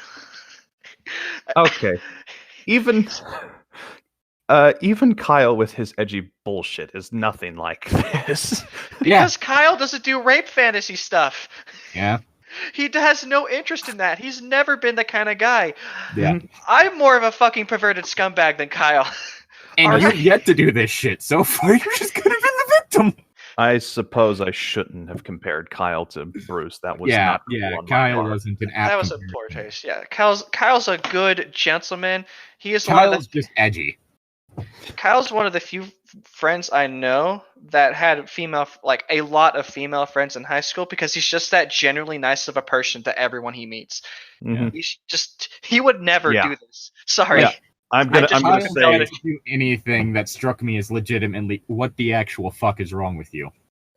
S2: Okay. Even Kyle with his edgy bullshit is nothing like this.
S1: Because Kyle doesn't do rape fantasy stuff.
S3: Yeah.
S1: He has no interest in that. He's never been the kind of guy.
S3: Yeah.
S1: I'm more of a fucking perverted scumbag than Kyle.
S3: And you're yet to do this shit. So far, you're just gonna be the victim.
S2: I suppose I shouldn't have compared Kyle to Bruce. That was not cool on my
S3: Kyle
S2: part.
S3: wasn't an apt
S1: That was a
S3: comparison.
S1: poor taste. Yeah, Kyle's a good gentleman. He is
S3: Kyle's just edgy.
S1: Kyle's one of the few friends I know that had a lot of female friends in high school because he's just that genuinely nice of a person to everyone he meets.
S2: Mhm.
S1: He would never
S2: Yeah.
S1: do this. Sorry.
S2: Yeah. I'm gonna
S3: Kyle
S2: say
S3: didn't do anything that struck me as legitimately, what the actual fuck is wrong with you?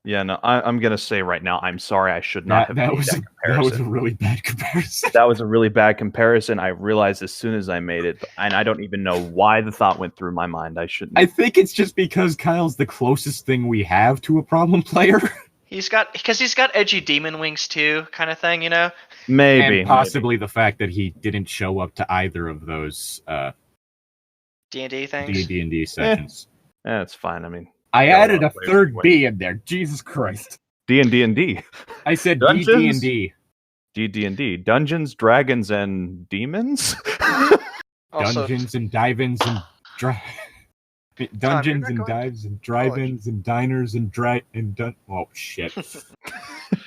S2: yeah. No, I'm gonna say right now. I'm sorry. I should not have made that comparison.
S3: That was a really bad comparison.
S2: That was a really bad comparison. I realized as soon as I made it, and I don't even know why the thought went through my mind. I shouldn't.
S3: I think it's just because Kyle's the closest thing we have to a problem player.
S1: He's got edgy demon wings too, kind of thing, you know.
S2: Maybe
S3: And possibly the fact that he didn't show up to either of those
S1: D&D things.
S3: D&D sessions.
S2: That's fine. I mean,
S3: I added a third B in there. Jesus Christ.
S2: D&D.
S3: I said
S2: Dungeons?
S3: D&D.
S2: D&D. Dungeons, Dragons, and Demons?
S1: Also,
S3: Dungeons and dive-ins and Dungeons and dives and drive-ins and diners and oh shit.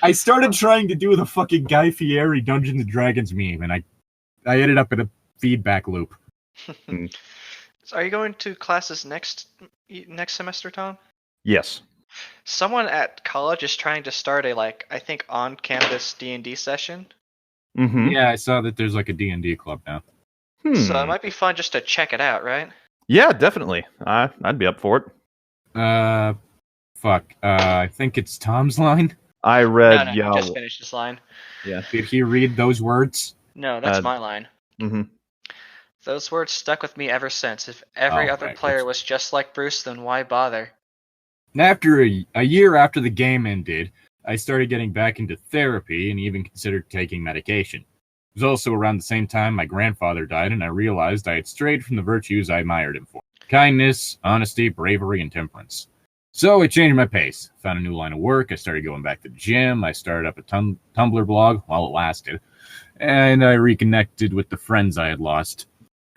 S3: I started trying to do the fucking Guy Fieri Dungeons and Dragons meme, and I ended up in a feedback loop.
S1: So are you going to classes next semester, Tom?
S2: Yes.
S1: Someone at college is trying to start I think on-campus D&D session.
S2: Mm-hmm.
S3: Yeah, I saw that there's like a D&D club now.
S1: So it might be fun just to check it out, right?
S2: Yeah, definitely. I'd be up for it.
S3: I think it's Tom's line.
S2: I read.
S1: No,
S2: yeah.
S1: he just finished his line.
S2: Yeah.
S3: Did he read those words?
S1: No, that's my line.
S2: Mm-hmm.
S1: Those words stuck with me ever since. If every other player was just like Bruce, then why bother?
S3: After a year after the game ended, I started getting back into therapy and even considered taking medication. It was also around the same time my grandfather died, and I realized I had strayed from the virtues I admired him for. Kindness, honesty, bravery, and temperance. So I changed my pace, found a new line of work, I started going back to the gym, I started up a Tumblr blog while it lasted, and I reconnected with the friends I had lost.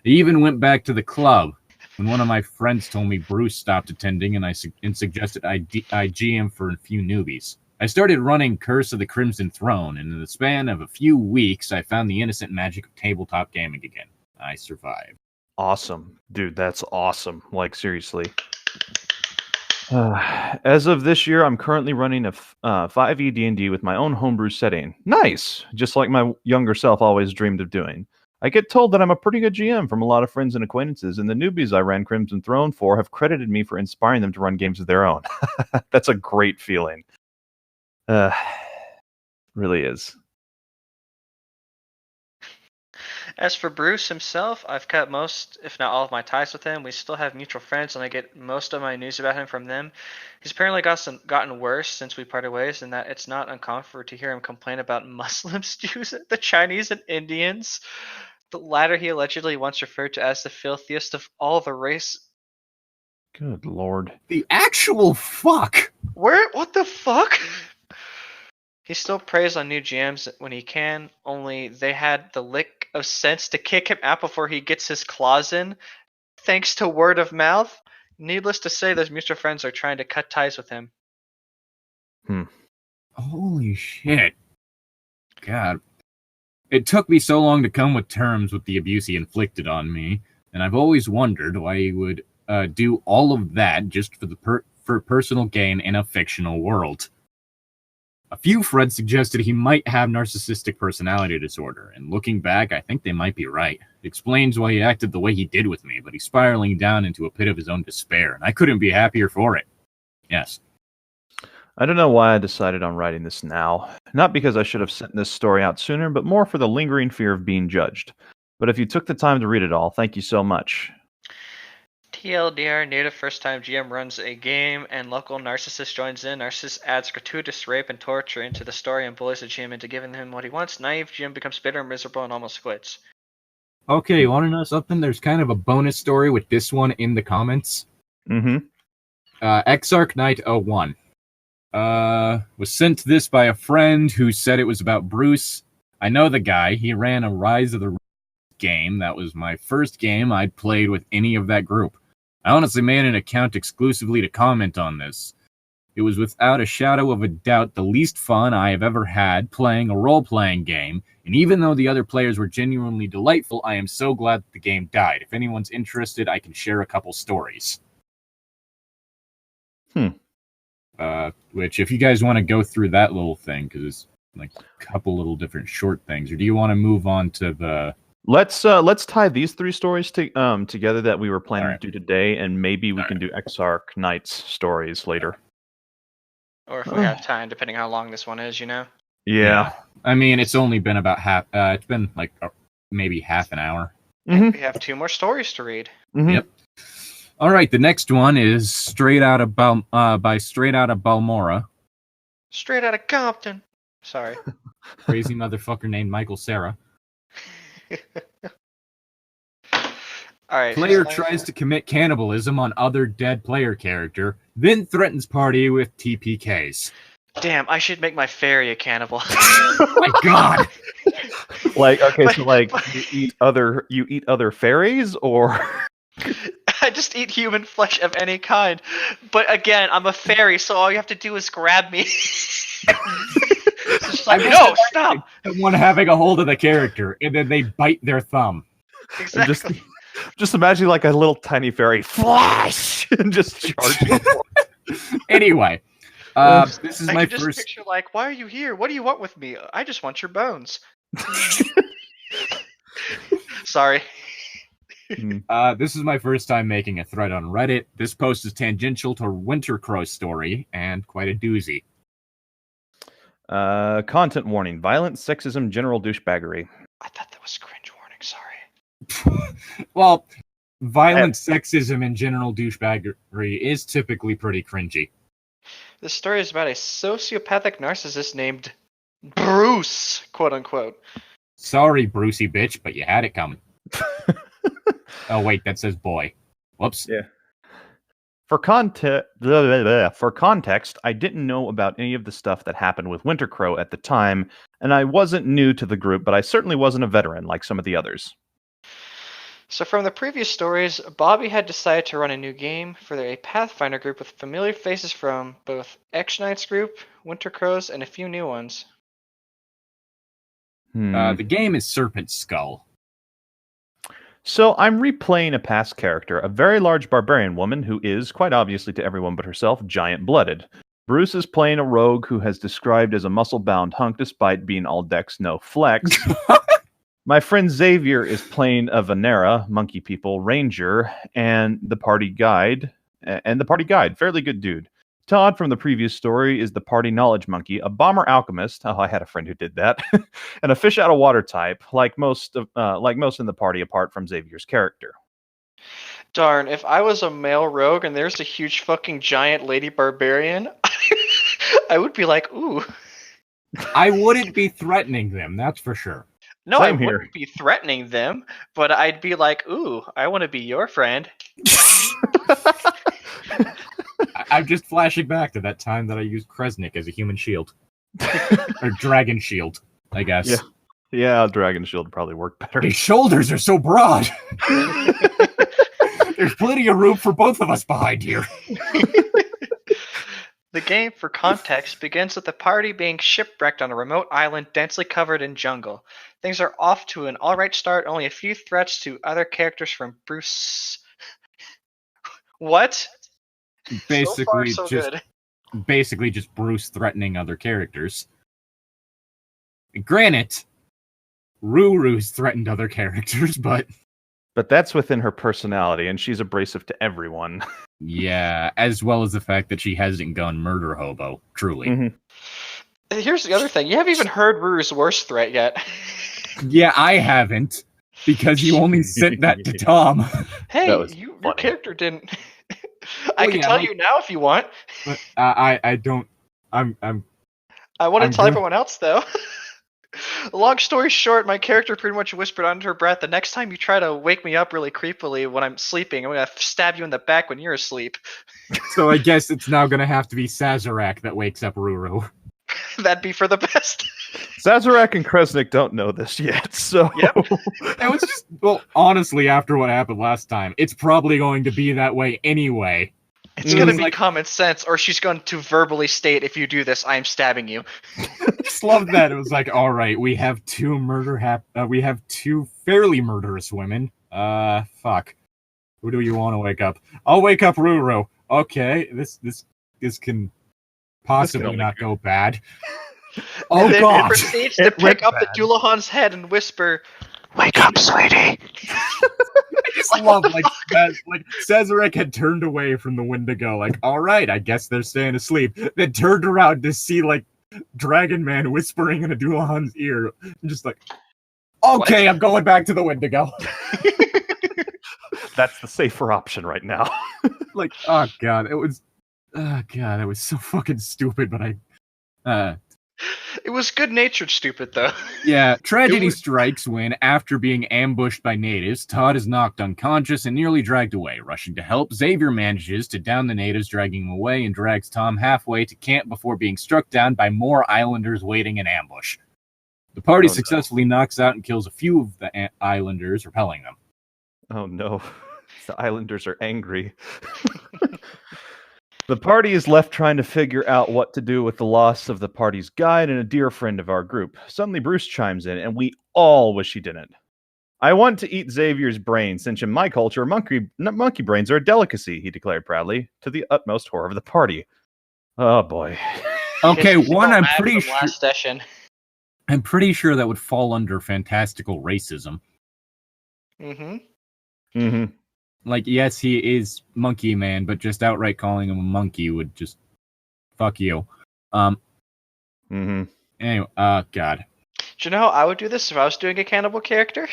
S3: I even went back to the club when one of my friends told me Bruce stopped attending and suggested I GM for a few newbies. I started running Curse of the Crimson Throne, and in the span of a few weeks, I found the innocent magic of tabletop gaming again. I survived.
S2: Awesome. Dude, that's awesome. Like, seriously. As of this year, I'm currently running a 5e D&D with my own homebrew setting. Nice! Just like my younger self always dreamed of doing. I get told that I'm a pretty good GM from a lot of friends and acquaintances, and the newbies I ran Crimson Throne for have credited me for inspiring them to run games of their own. That's a great feeling. Really is.
S1: As for Bruce himself, I've cut most, if not all, of my ties with him. We still have mutual friends, and I get most of my news about him from them. He's apparently gotten worse since we parted ways, and that it's not uncommon to hear him complain about Muslims, Jews, the Chinese, and Indians. The latter he allegedly once referred to as the filthiest of all the race.
S2: Good lord.
S3: The actual fuck?
S1: What the fuck? He still preys on new GMs when he can, only they had the lick of sense to kick him out before he gets his claws in, thanks to word of mouth. Needless to say, those mutual friends are trying to cut ties with him.
S3: Holy shit. God. It took me so long to come with terms with the abuse he inflicted on me, and I've always wondered why he would do all of that just for personal gain in a fictional world. A few friends suggested he might have narcissistic personality disorder, and looking back, I think they might be right. It explains why he acted the way he did with me, but he's spiraling down into a pit of his own despair, and I couldn't be happier for it. Yes.
S2: I don't know why I decided on writing this now. Not because I should have sent this story out sooner, but more for the lingering fear of being judged. But if you took the time to read it all, thank you so much.
S1: TLDR, native first-time GM runs a game and local narcissist joins in. Narcissist adds gratuitous rape and torture into the story and bullies the GM into giving him what he wants. Naive GM becomes bitter and miserable and almost quits.
S3: Okay, you want to know something? There's kind of a bonus story with this one in the comments.
S2: Mm-hmm.
S3: Exarch Knight 01. Was sent this by a friend who said it was about Bruce. I know the guy. He ran a Rise of the game. That was my first game I'd played with any of that group. I honestly made an account exclusively to comment on this. It was without a shadow of a doubt the least fun I have ever had playing a role-playing game, and even though the other players were genuinely delightful, I am so glad that the game died. If anyone's interested, I can share a couple stories. Which, if you guys want to go through that little thing, because it's like a couple little different short things, or do you want to move on to the...
S2: Let's tie these 3 stories together that we were planning to do today, and maybe we can do Exarch Knight's stories later.
S1: Or if we have time, depending how long this one is,
S2: Yeah.
S3: I mean, it's only been about it's been like maybe half an hour.
S1: Mm-hmm. We have 2 more stories to read.
S2: Mm-hmm.
S3: Yep. All right, the next one is Straight Out of Balmora.
S1: Straight out of Compton. Sorry.
S3: Crazy motherfucker named Michael Cera.
S1: Alright.
S3: Player tries to commit cannibalism on other dead player character, then threatens party with TPKs.
S1: Damn, I should make my fairy a cannibal.
S3: Oh my god!
S2: You eat other fairies, or
S1: I just eat human flesh of any kind. But again, I'm a fairy, so all you have to do is grab me. It's like, no, stop!
S3: Someone having a hold of the character, and then they bite their thumb.
S1: Exactly.
S2: Just imagine like a little tiny fairy flash and just charging.
S3: Anyway, this is my first.
S1: Just picture like, why are you here? What do you want with me? I just want your bones. Sorry.
S3: This is my first time making a thread on Reddit. This post is tangential to Wintercrow's story and quite a doozy.
S2: Content warning: violence, sexism, general douchebaggery.
S1: I thought that was cringe warning. Sorry.
S3: Well, violent sexism and general douchebaggery is typically pretty cringy.
S1: This story is about a sociopathic narcissist named Bruce, quote unquote.
S3: Sorry, Brucey bitch, but you had it coming. Oh wait, that says boy. Whoops.
S2: Yeah. For context, I didn't know about any of the stuff that happened with Wintercrow at the time, and I wasn't new to the group, but I certainly wasn't a veteran like some of the others.
S1: So from the previous stories, Bobby had decided to run a new game for a Pathfinder group with familiar faces from both X-Knight's group, Wintercrow's, and a few new ones.
S3: The game is Serpent Skull.
S2: So I'm replaying a past character, a very large barbarian woman who is, quite obviously to everyone but herself, giant-blooded. Bruce is playing a rogue who has described as a muscle-bound hunk despite being all dex, no flex. My friend Xavier is playing a Venera, monkey people, ranger, and the party guide, fairly good dude. Todd from the previous story is the party knowledge monkey, a bomber alchemist. Oh, I had a friend who did that, and a fish out of water type, like most in the party, apart from Xavier's character.
S1: Darn! If I was a male rogue and there's a huge fucking giant lady barbarian, I would be like, ooh.
S3: I wouldn't be threatening them, that's for sure.
S1: No, I wouldn't be threatening them, but I'd be like, ooh, I want to be your friend.
S3: I'm just flashing back to that time that I used Kresnik as a human shield. Or dragon shield, I guess.
S2: Yeah, dragon shield would probably work better.
S3: His shoulders are so broad! There's plenty of room for both of us behind here.
S1: The game, for context, begins with the party being shipwrecked on a remote island densely covered in jungle. Things are off to an alright start, only a few threats to other characters from Bruce. What?
S3: Basically,
S1: so far,
S3: basically just Bruce threatening other characters. Granted, Ruru's threatened other characters, but
S2: that's within her personality, and she's abrasive to everyone.
S3: Yeah, as well as the fact that she hasn't gone murder hobo, truly.
S1: Mm-hmm. Here's the other thing. You haven't even heard Ruru's worst threat yet.
S3: Yeah, I haven't, because you only sent that to Tom.
S1: Hey, your character didn't... I can tell you now if you want.
S3: But I don't...
S1: I want to tell everyone else, though. Long story short, my character pretty much whispered under her breath, the next time you try to wake me up really creepily when I'm sleeping, I'm going to stab you in the back when you're asleep.
S3: So I guess it's now going to have to be Sazerac that wakes up Ruru.
S1: That'd be for the best.
S2: Sazerac and Kresnik don't know this yet, so...
S1: Yep.
S3: It was just... Well, honestly, after what happened last time, it's probably going to be that way anyway.
S1: It's going to be common sense, or she's going to verbally state, if you do this, I am stabbing you.
S3: I just love that. It was like, all right, we have two we have two fairly murderous women. Fuck. Who do you want to wake up? I'll wake up Ruru. Okay, this can possibly not go bad.
S1: Oh god! It proceeds to pick up the Dullahan's head and whisper, "Wake up, sweetie."
S3: I just love Cesaric had turned away from the Wendigo, like, all right, I guess they're staying asleep. Then turned around to see like Dragon Man whispering in a Dullahan's ear, and just like, okay, what? I'm going back to the Wendigo.
S2: That's the safer option right now.
S3: Like, oh god, it was so fucking stupid, but
S1: it was good-natured stupid, though.
S3: Yeah, tragedy strikes when, after being ambushed by natives, Todd is knocked unconscious and nearly dragged away. Rushing to help, Xavier manages to down the natives, dragging him away, and drags Tom halfway to camp before being struck down by more islanders waiting in ambush. The party successfully knocks out and kills a few of the islanders, repelling them.
S2: Oh no, the islanders are angry. The party is left trying to figure out what to do with the loss of the party's guide and a dear friend of our group. Suddenly Bruce chimes in, and we all wish he didn't. I want to eat Xavier's brain, since in my culture, monkey brains are a delicacy, he declared proudly, to the utmost horror of the party. Oh boy.
S3: Okay, one, I'm pretty sure that would fall under fantastical racism. Like, yes, he is Monkey Man, but just outright calling him a monkey would just fuck you. Anyway, God.
S1: Do you know how I would do this if I was doing a cannibal character?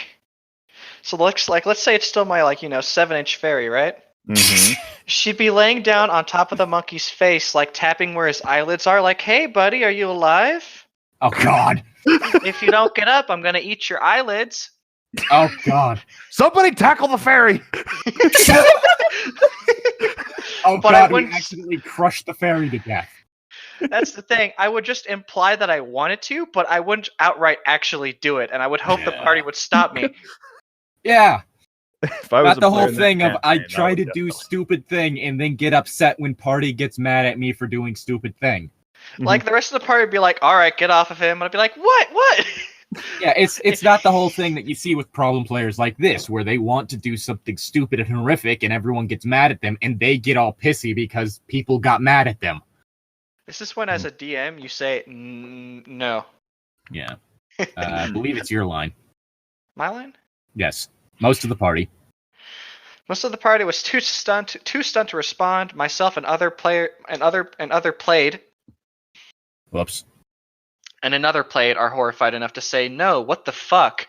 S1: So let's say it's still my 7-inch fairy, right? She'd be laying down on top of the monkey's face, like tapping where his eyelids are, like, "Hey, buddy, are you alive?
S3: Oh God!
S1: If you don't get up, I'm gonna eat your eyelids."
S3: Oh God!
S2: Somebody tackle the fairy!
S3: Oh but God! We accidentally crushed the fairy to death.
S1: That's the thing. I would just imply that I wanted to, but I wouldn't outright actually do it, and I would hope the party would stop me.
S3: Yeah.
S2: If I was
S3: not the whole thing of I try to do stupid thing and then get upset when party gets mad at me for doing stupid thing.
S1: Like the rest of the party would be like, "All right, get off of him," and I'd be like, "What?"
S3: Yeah, it's not the whole thing that you see with problem players like this, where they want to do something stupid and horrific, and everyone gets mad at them, and they get all pissy because people got mad at them.
S1: This is when, as a DM, you say no.
S3: Yeah, I believe it's your line.
S1: My line?
S3: Yes, most of the party.
S1: Most of the party was too stunned to respond. Myself and other played.
S3: Whoops.
S1: And another played are horrified enough to say, "No, what the fuck?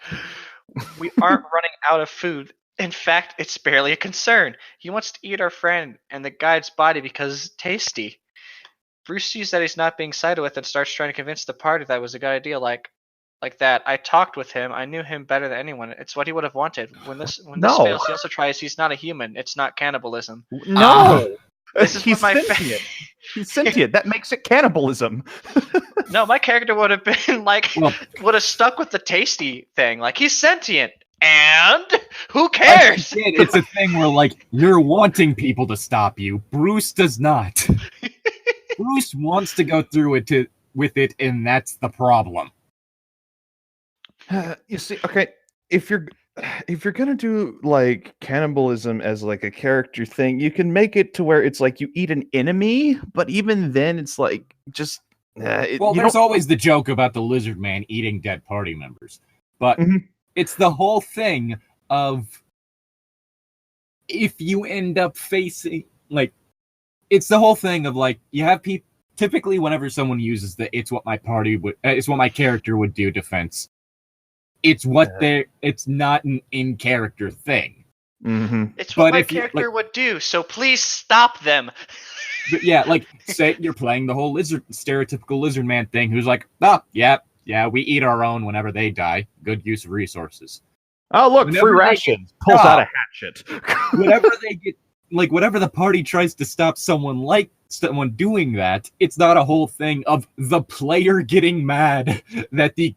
S1: We aren't running out of food. In fact, it's barely a concern. He wants to eat our friend and the guide's body because it's tasty." Bruce sees that he's not being sided with and starts trying to convince the party that was a good idea. Like that. I talked with him. I knew him better than anyone. It's what he would have wanted. When this fails, he also tries. He's not a human. It's not cannibalism.
S2: No.
S1: He's
S2: sentient. He's sentient. That makes it cannibalism.
S1: No, my character would have been would have stuck with the tasty thing. Like, he's sentient, and who cares?
S3: It's a thing where you're wanting people to stop you. Bruce does not. Bruce wants to go through with it, and that's the problem.
S2: You see, okay, if you're gonna do cannibalism as a character thing, you can make it to where it's you eat an enemy, but even then it's just
S3: there's always the joke about the lizard man eating dead party members, but it's the whole thing of if you end up facing it's the whole thing of you have people typically whenever someone uses the it's what my character would do defense. It's it's not an in-character thing.
S1: It's what my character would do, so please stop them.
S3: But yeah, say you're playing the whole stereotypical lizard man thing, who's yeah, we eat our own whenever they die. Good use of resources.
S2: Oh, look, whenever free rations. Pulls out a hatchet.
S3: Whenever they get, whenever the party tries to stop someone doing that, it's not a whole thing of the player getting mad that the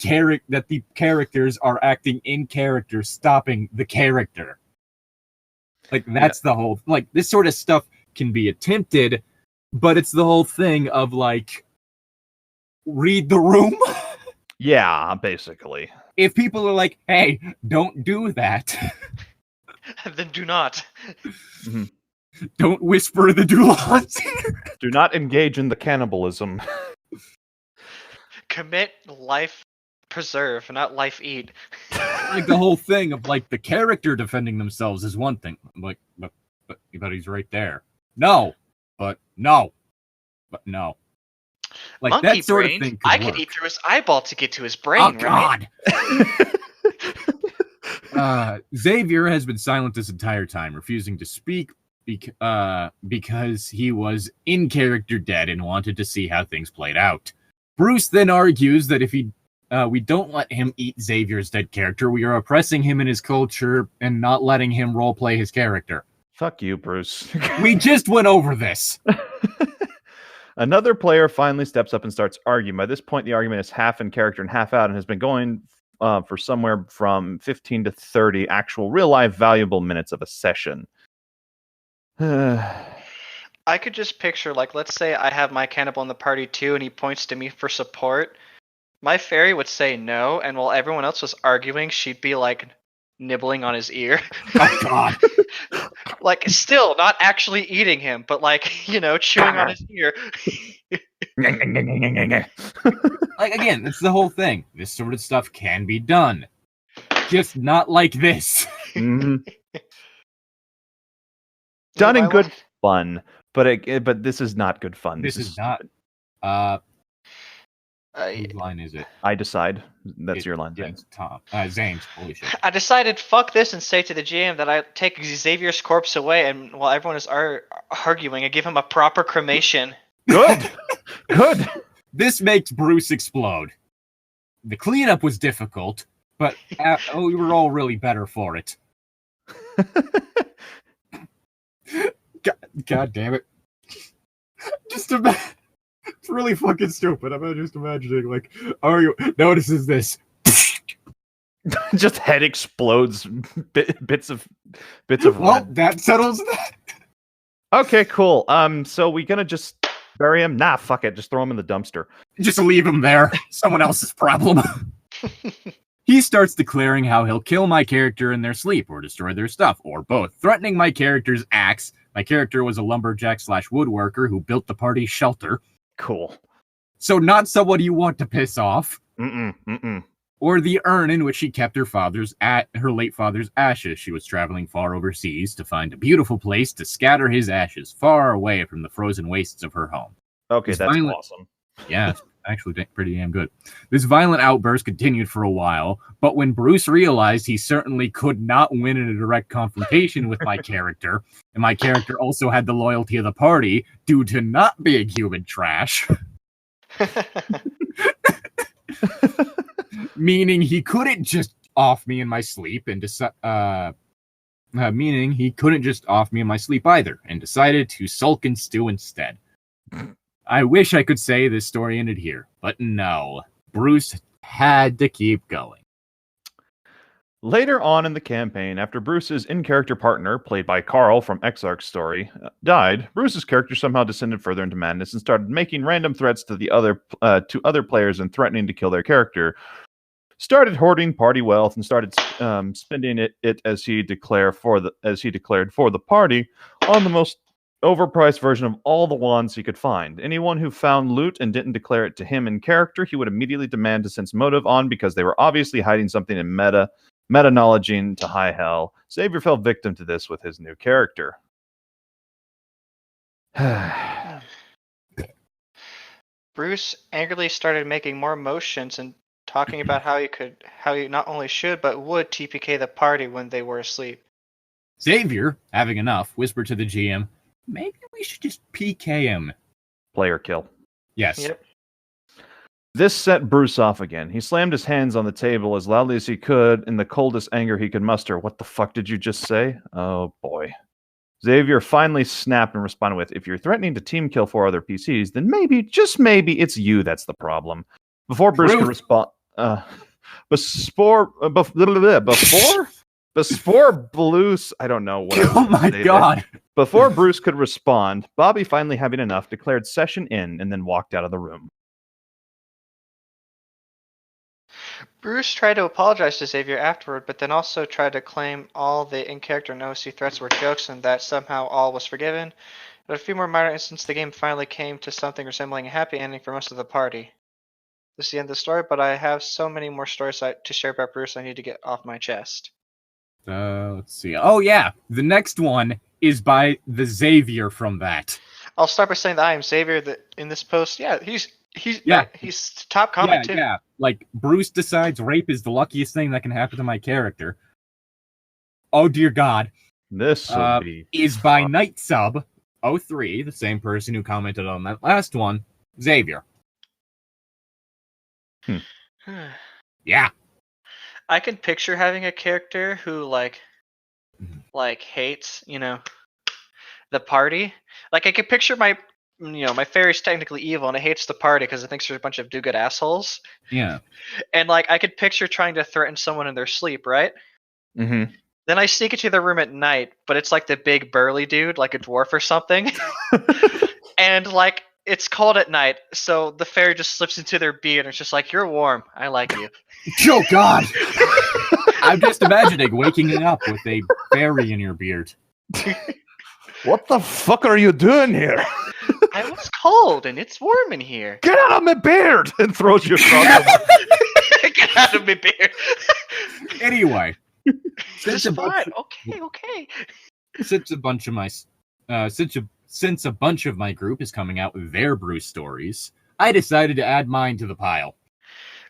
S3: characters are acting in character, stopping the character. That's the whole, this sort of stuff can be attempted, but it's the whole thing of like, read the room.
S2: Yeah, basically.
S3: If people are like, hey, don't do that,
S1: Then do not.
S2: Mm-hmm.
S3: Don't whisper the Dulons here.
S2: Do not engage in the cannibalism.
S1: Commit life preserve, not life eat.
S3: Like the whole thing of like the character defending themselves is one thing. Like, but he's right there. No. Like
S1: Monkey
S3: that sort
S1: brain,
S3: of thing.
S1: I could eat through his eyeball to get to his brain.
S3: Oh God. Xavier has been silent this entire time, refusing to speak because he was in character dead and wanted to see how things played out. Bruce then argues that if we don't let him eat Xavier's dead character, we are oppressing him in his culture and not letting him roleplay his character.
S2: Fuck you, Bruce.
S3: We just went over this.
S2: Another player finally steps up and starts arguing. By this point, the argument is half in character and half out and has been going for somewhere from 15 to 30 actual real-life valuable minutes of a session.
S1: I could just picture, like, let's say I have my cannibal in the party too, and he points to me for support. My fairy would say no, and while everyone else was arguing, she'd be, like, nibbling on his ear.
S3: Oh, God.
S1: Like, still not actually eating him, but, like, you know, chewing on his ear.
S3: Like, again, it's the whole thing. This sort of stuff can be done. Just not like this.
S2: Mm-hmm. Done in good fun, but this is not good fun.
S3: This is not. Whose line is it?
S2: I decide. That's your line.
S3: Yeah, it's Tom. Zane's. Holy shit.
S1: I decided, fuck this, and say to the GM that I take Xavier's corpse away, and while everyone is arguing, I give him a proper cremation.
S2: Good. Good.
S3: This makes Bruce explode. The cleanup was difficult, but we were all really better for it. God damn it. Just imagine. It's really fucking stupid. I'm just imagining, like, Ario notices this.
S2: Just head explodes. Bits of.
S3: Well, that settles that.
S2: Okay, cool. So we gonna just bury him? Nah, fuck it. Just throw him in the dumpster.
S3: Just leave him there. Someone else's problem. He starts declaring how he'll kill my character in their sleep or destroy their stuff, or both, threatening my character's axe. My character was a lumberjack/woodworker who built the party's shelter.
S2: Cool.
S3: So not someone you want to piss off.
S2: Mm-mm.
S3: Or the urn in which she kept her late father's ashes. She was traveling far overseas to find a beautiful place to scatter his ashes far away from the frozen wastes of her home.
S2: Okay, that's awesome.
S3: Yeah, it's actually pretty damn good. This violent outburst continued for a while, but when Bruce realized he certainly could not win in a direct confrontation with my character, and my character also had the loyalty of the party due to not being human trash, meaning he couldn't just off me in my sleep and meaning he couldn't just off me in my sleep either, and decided to sulk and stew instead. I wish I could say this story ended here, but no. Bruce had to keep going.
S2: Later on in the campaign, after Bruce's in-character partner, played by Carl from Exarch's story, died, Bruce's character somehow descended further into madness and started making random threats to the other players and threatening to kill their character. Started hoarding party wealth and started spending it as he declared for the party on the most overpriced version of all the wands he could find. Anyone who found loot and didn't declare it to him in character, he would immediately demand to sense motive on because they were obviously hiding something in meta-knowledging to high hell. Xavier fell victim to this with his new character.
S1: Bruce angrily started making more motions and talking about how he not only should but would TPK the party when they were asleep.
S3: Xavier, having enough, whispered to the GM, maybe we should just PK him.
S2: Player kill.
S3: Yes.
S1: Yep.
S2: This set Bruce off again. He slammed his hands on the table as loudly as he could in the coldest anger he could muster. What the fuck did you just say? Oh, boy. Xavier finally snapped and responded with, if you're threatening to team kill 4 other PCs, then maybe, just maybe, it's you that's the problem. Before Bruce could respond... Before Bruce, I don't know what.
S3: Oh my god!
S2: Before Bruce could respond, Bobby, finally having enough, declared session in and then walked out of the room.
S1: Bruce tried to apologize to Xavier afterward, but then also tried to claim all the in-character and OC threats were jokes and that somehow all was forgiven. But a few more minor instances, the game finally came to something resembling a happy ending for most of the party. This is the end of the story, but I have so many more stories to share about Bruce I need to get off my chest.
S3: Let's see. Oh yeah, the next one is by the Xavier from that.
S1: I'll start by saying that I am Xavier in this post. Yeah, he's top comment too.
S3: Yeah, like Bruce decides rape is the luckiest thing that can happen to my character. Oh dear God.
S2: This
S3: is by Night Sub 03, the same person who commented on that last one, Xavier. Yeah.
S1: I can picture having a character who like hates, the party. Like I can picture my fairy's technically evil and it hates the party because it thinks there's a bunch of do-good assholes.
S3: Yeah.
S1: And like I could picture trying to threaten someone in their sleep, right?
S2: Mm-hmm.
S1: Then I sneak into their room at night, but it's like the big burly dude, like a dwarf or something. And like it's cold at night, so the fairy just slips into their beard and it's just like, you're warm. I like you.
S3: Oh God. I'm just imagining waking up with a fairy in your beard.
S2: What the fuck are you doing here?
S1: I was cold and it's warm in here.
S2: Get out of my beard! And throws you across the
S1: Get out of my beard.
S3: Anyway.
S1: Since okay.
S3: Since a bunch of my group is coming out with their Bruce stories, I decided to add mine to the pile.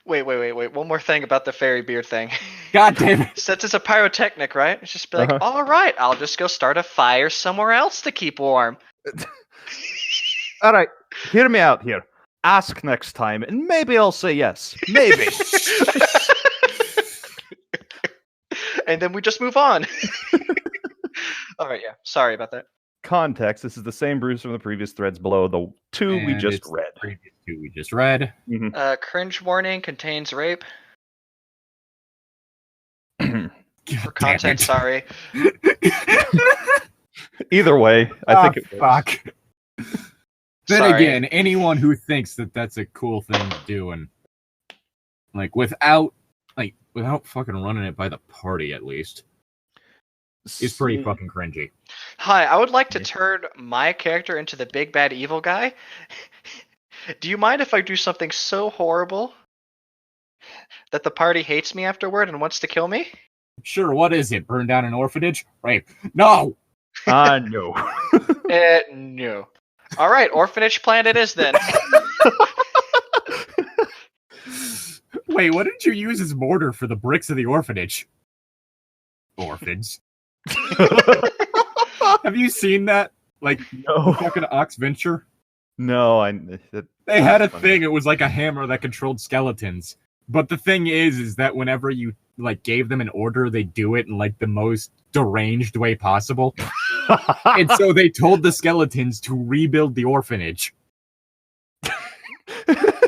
S1: Wait. One more thing about the fairy beard thing.
S3: God damn it.
S1: Since it's a pyrotechnic, right? It's just be like, all right, I'll just go start a fire somewhere else to keep warm.
S2: All right, hear me out here. Ask next time, and maybe I'll say yes. Maybe.
S1: And then we just move on. All right, yeah. Sorry about that.
S2: Context: this is the same Bruce from the previous threads below the two we just read.
S3: Previous two we just read.
S2: Mm-hmm.
S1: Cringe warning contains rape. For content, sorry.
S2: Either way, I think it
S3: fuck. Then again, anyone who thinks that that's a cool thing to do and like without fucking running it by the party at least is pretty fucking cringy.
S1: Hi, I would like to turn my character into the big bad evil guy. Do you mind if I do something so horrible that the party hates me afterward and wants to kill me?
S3: Sure, what is it? Burn down an orphanage? Rape? No!
S2: No.
S1: No. All right, orphanage plan it is then.
S3: Wait, what did you use as mortar for the bricks of the orphanage? Orphans. Have you seen that? Like,
S2: no.
S3: Fucking Ox Venture?
S2: No,
S3: they had a thing. It was like a hammer that controlled skeletons. But the thing is that whenever you like gave them an order, they do it in like the most deranged way possible. And so they told the skeletons to rebuild the orphanage.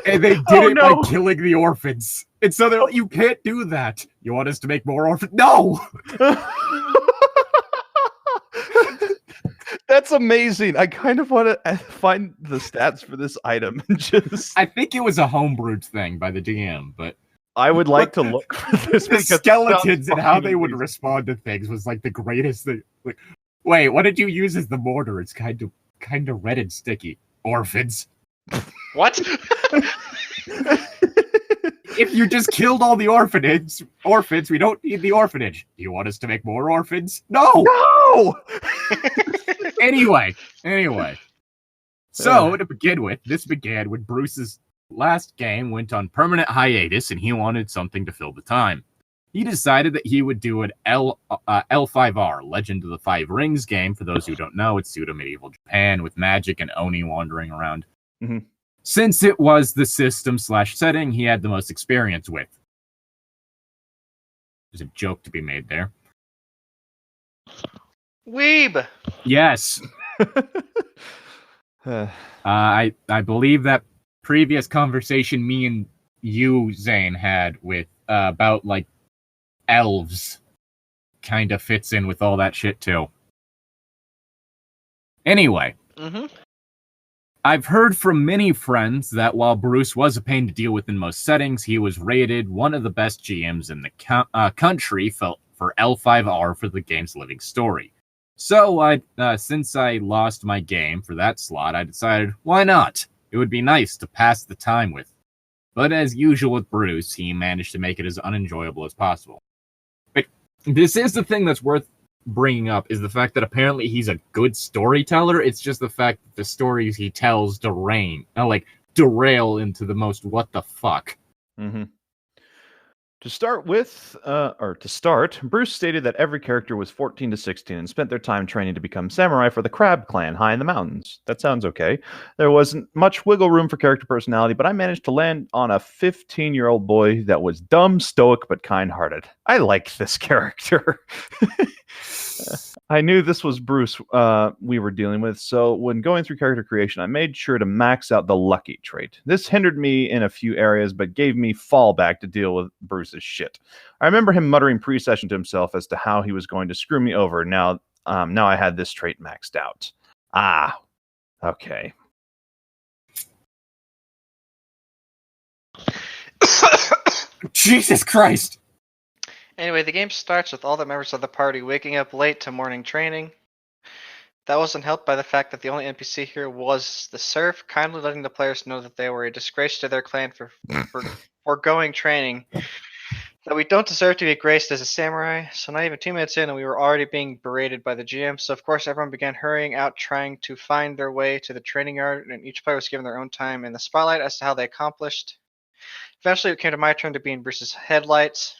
S3: And they did it by killing the orphans. And so they're like, you can't do that. You want us to make more orphans? No!
S2: That's amazing. I kind of want to find the stats for this item and just...
S3: I think it was a homebrewed thing by the DM, but...
S2: I would like to look for this.
S3: The skeletons and how they would respond to things was like the greatest thing. Like, wait, what did you use as the mortar? It's kind of red and sticky. Orphans.
S1: What?
S3: If you just killed all the orphans, we don't need the orphanage. Do you want us to make more orphans? No! Anyway. So, to begin with, this began when Bruce's last game went on permanent hiatus and he wanted something to fill the time. He decided that he would do an L5R, Legend of the Five Rings game. For those who don't know, it's pseudo-medieval Japan with magic and Oni wandering around.
S2: Mm-hmm.
S3: Since it was the system/setting he had the most experience with. There's a joke to be made there.
S1: Weeb!
S3: Yes. I believe that previous conversation me and you, Zane, had with about like elves kind of fits in with all that shit too. Anyway, I've heard from many friends that while Bruce was a pain to deal with in most settings, he was rated one of the best GMs in the country for L5R for the game's living story. So, since I lost my game for that slot, I decided, why not? It would be nice to pass the time with. But as usual with Bruce, he managed to make it as unenjoyable as possible. But this is the thing that's worth bringing up, is the fact that apparently he's a good storyteller. It's just the fact that the stories he tells derail into the most what the fuck.
S2: To start, Bruce stated that every character was 14 to 16 and spent their time training to become samurai for the Crab Clan high in the mountains. That sounds okay. There wasn't much wiggle room for character personality, but I managed to land on a 15-year-old boy that was dumb, stoic, but kind-hearted. I like this character. I knew this was Bruce we were dealing with, so when going through character creation, I made sure to max out the lucky trait. This hindered me in a few areas, but gave me fallback to deal with Bruce's shit. I remember him muttering pre-session to himself as to how he was going to screw me over. Now I had this trait maxed out. Okay.
S3: Jesus Christ!
S1: Anyway, the game starts with all the members of the party waking up late to morning training. That wasn't helped by the fact that the only NPC here was the serf, kindly letting the players know that they were a disgrace to their clan for foregoing training, that we don't deserve to be graced as a samurai. So not even 2 minutes in and we were already being berated by the GM, so of course everyone began hurrying out trying to find their way to the training yard, and each player was given their own time in the spotlight as to how they accomplished. Eventually it came to my turn to be in Bruce's headlights.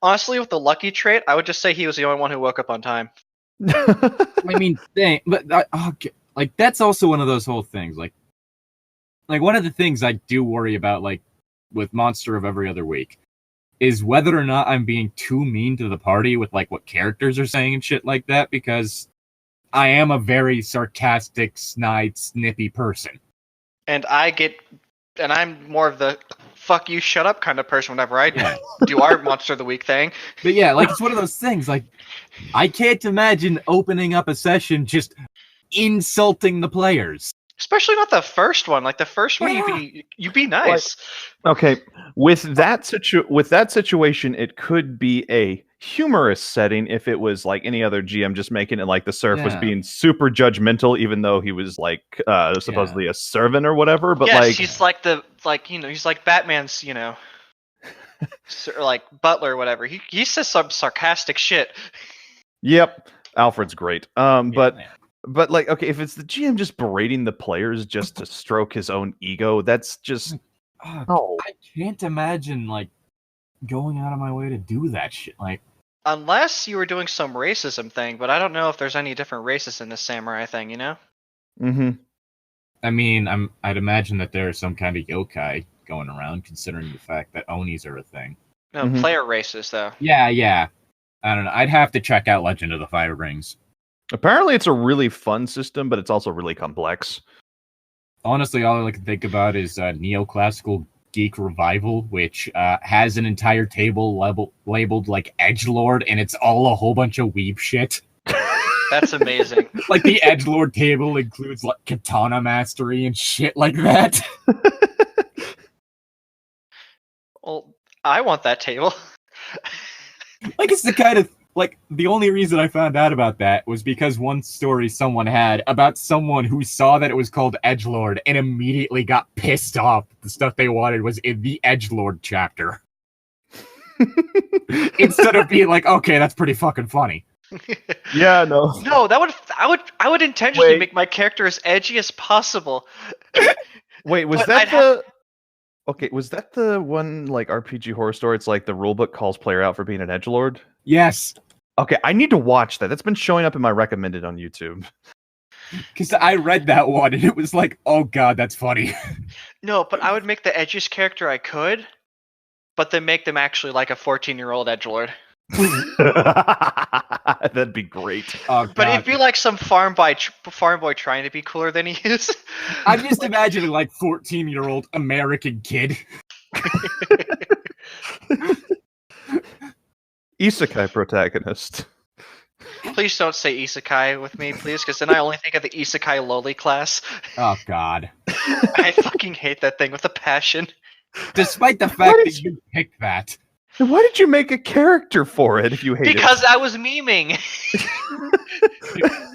S1: Honestly, with the lucky trait, I would just say he was the only one who woke up on time.
S3: I mean, dang, but like that's also one of those whole things. Like one of the things I do worry about, like with Monster of Every Other Week, is whether or not I'm being too mean to the party with like what characters are saying and shit like that, because I am a very sarcastic, snide, snippy person,
S1: and I'm more of the fuck you, shut up kind of person whenever I do our Monster of the Week thing.
S3: But yeah, like it's one of those things, like I can't imagine opening up a session just insulting the players.
S1: Especially not the first one. Like the first one, you'd be nice.
S2: Okay, with that situation, it could be a humorous setting if it was like any other GM just making it like the serf was being super judgmental, even though he was like supposedly a servant or whatever. But
S1: yes, he's he's like Batman's, like butler or whatever. He says some sarcastic shit.
S2: Yep, Alfred's great. But like, okay, if it's the GM just berating the players just to stroke his own ego, that's just
S3: I can't imagine like going out of my way to do that shit. Like,
S1: unless you were doing some racism thing, but I don't know if there's any different races in this samurai thing,
S2: Mm-hmm.
S3: I mean, I'd imagine that there is some kind of yokai going around, considering the fact that Onis are a thing.
S1: No, player races, though.
S3: Yeah. I don't know. I'd have to check out Legend of the Five Rings.
S2: Apparently, it's a really fun system, but it's also really complex.
S3: Honestly, all I can think about is Neoclassical Geek Revival, which has an entire table labeled like Edgelord, and it's all a whole bunch of weeb shit.
S1: That's amazing.
S3: Like the Edgelord table includes like katana mastery and shit like that.
S1: Well, I want that table.
S3: Like it's the kind of like the only reason I found out about that was because one story someone had about someone who saw that it was called Edgelord and immediately got pissed off. The stuff they wanted was in the Edgelord chapter. Instead of being like, okay, that's pretty fucking funny.
S2: Yeah, no.
S1: No, I would intentionally make my character as edgy as possible.
S2: Wait, was that was that the one like RPG horror story? It's like the rulebook calls player out for being an edgelord?
S3: Yes.
S2: Okay, I need to watch that. That's been showing up in my recommended on YouTube.
S3: Because I read that one and it was like, oh god, that's funny.
S1: No, but I would make the edgiest character I could, but then make them actually like a 14-year-old edgelord.
S2: That'd be great.
S3: Oh,
S1: but it'd be like some farm boy trying to be cooler than he is.
S3: I'm just imagining like 14-year-old American kid.
S2: Isekai protagonist.
S1: Please don't say isekai with me, please, because then I only think of the isekai loli class.
S3: Oh, God.
S1: I fucking hate that thing with a passion.
S3: Despite the fact that you picked that.
S2: Why did you make a character for it if you hate it?
S1: Because I was memeing.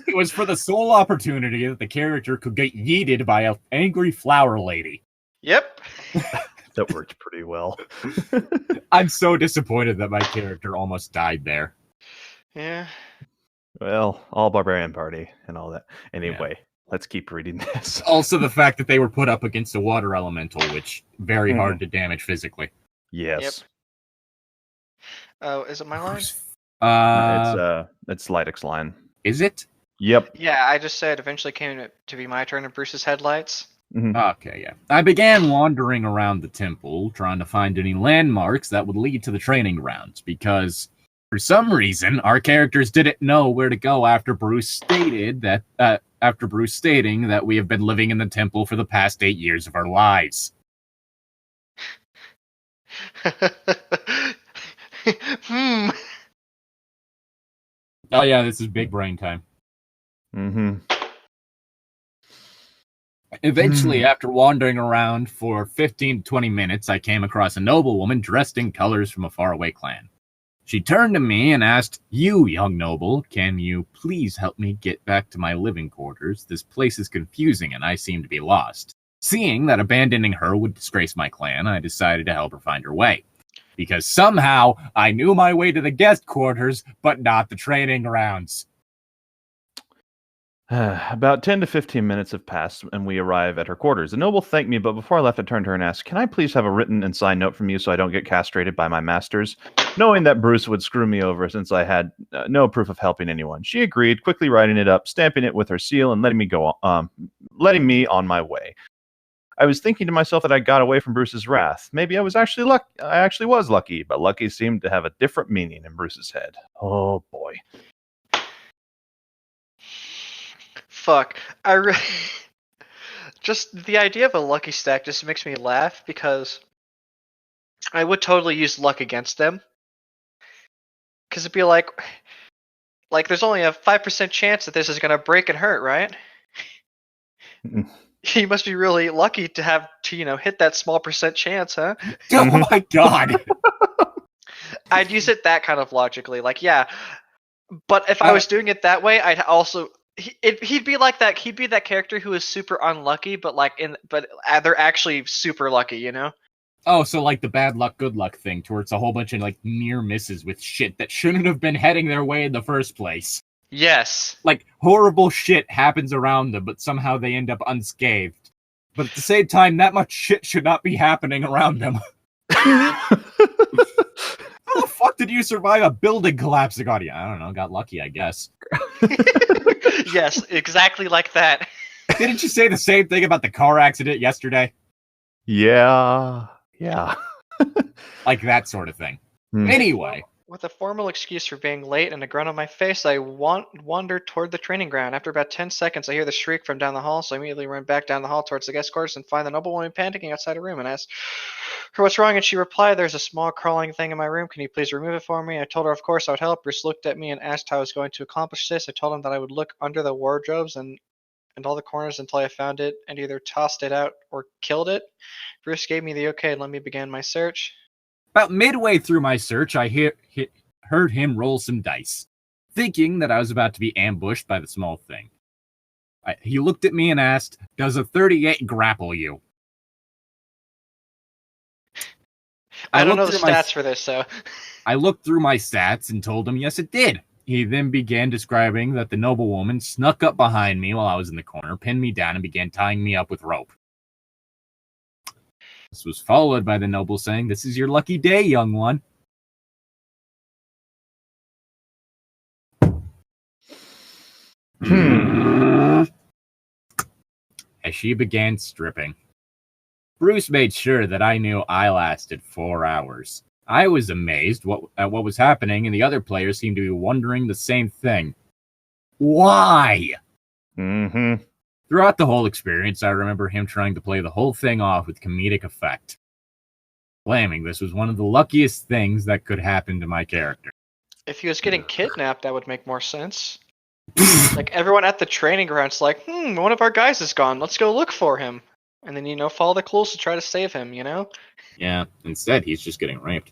S3: It was for the sole opportunity that the character could get yeeted by an angry flower lady.
S1: Yep.
S2: That worked pretty well.
S3: I'm so disappointed that my character almost died there.
S1: Yeah.
S2: Well, all barbarian party and all that. Anyway, let's keep reading this.
S3: Also, the fact that they were put up against a water elemental, which very hard to damage physically.
S2: Yes.
S1: Yep. Oh, is it my line?
S2: It's Llytic's line.
S3: Is it?
S2: Yep.
S1: Yeah, I just said eventually came to be my turn in Bruce's headlights.
S3: Okay, yeah. I began wandering around the temple, trying to find any landmarks that would lead to the training grounds, because for some reason our characters didn't know where to go after Bruce stating that we have been living in the temple for the past 8 years of our lives. Oh yeah, this is big brain time. Eventually, after wandering around for 15 to 20 minutes, I came across a noblewoman dressed in colors from a faraway clan. She turned to me and asked, "You, young noble, can you please help me get back to my living quarters? This place is confusing and I seem to be lost." Seeing that abandoning her would disgrace my clan, I decided to help her find her way. Because somehow I knew my way to the guest quarters, but not the training grounds.
S2: About 10 to 15 minutes have passed, and we arrive at her quarters. The noble thanked me, but before I left, I turned to her and asked, "Can I please have a written and signed note from you so I don't get castrated by my masters?" Knowing that Bruce would screw me over since I had no proof of helping anyone. She agreed, quickly writing it up, stamping it with her seal, and letting me on my way. I was thinking to myself that I got away from Bruce's wrath. Maybe I was actually lucky, but lucky seemed to have a different meaning in Bruce's head. Oh boy.
S1: Fuck. Just the idea of a lucky stack just makes me laugh because I would totally use luck against them. Because it'd be like there's only a 5% chance that this is going to break and hurt, right? You must be really lucky to have to, hit that small percent chance, huh?
S3: Oh my god.
S1: I'd use it that kind of logically. Yeah. But if I was doing it that way, I'd also... He'd be like that. He'd be that character who is super unlucky, but they're actually super lucky,
S3: Oh, so like the bad luck, good luck thing, towards a whole bunch of near misses with shit that shouldn't have been heading their way in the first place.
S1: Yes.
S3: Horrible shit happens around them, but somehow they end up unscathed. But at the same time, that much shit should not be happening around them. How the fuck did you survive a building collapsing on you? I don't know, got lucky, I guess.
S1: Yes, exactly like that.
S3: Didn't you say the same thing about the car accident yesterday?
S2: Yeah.
S3: Like that sort of thing. Anyway.
S1: With a formal excuse for being late and a grunt on my face, I wandered toward the training ground. After about 10 seconds, I hear the shriek from down the hall, so I immediately run back down the hall towards the guest quarters and find the noblewoman panicking outside a room and ask her what's wrong, and she replied, "There's a small crawling thing in my room. Can you please remove it for me?" I told her of course I would help. Bruce looked at me and asked how I was going to accomplish this. I told him that I would look under the wardrobes and all the corners until I found it and either tossed it out or killed it. Bruce gave me the okay and let me begin my search.
S3: About midway through my search, I heard him roll some dice, thinking that I was about to be ambushed by the small thing. He looked at me and asked, "Does a 38 grapple you?"
S1: I don't know the stats for this, so...
S3: I looked through my stats and told him yes, it did. He then began describing that the noblewoman snuck up behind me while I was in the corner, pinned me down, and began tying me up with rope. This was followed by the noble saying, "This is your lucky day, young one." As she began stripping. Bruce made sure that I knew I lasted 4 hours. I was amazed at what was happening, and the other players seemed to be wondering the same thing. Why? Throughout the whole experience, I remember him trying to play the whole thing off with comedic effect, claiming this was one of the luckiest things that could happen to my character.
S1: If he was getting kidnapped, that would make more sense. Like, everyone at the training ground's like, one of our guys is gone. Let's go look for him. And then, follow the clues to try to save him,
S3: Yeah, instead he's just getting raped.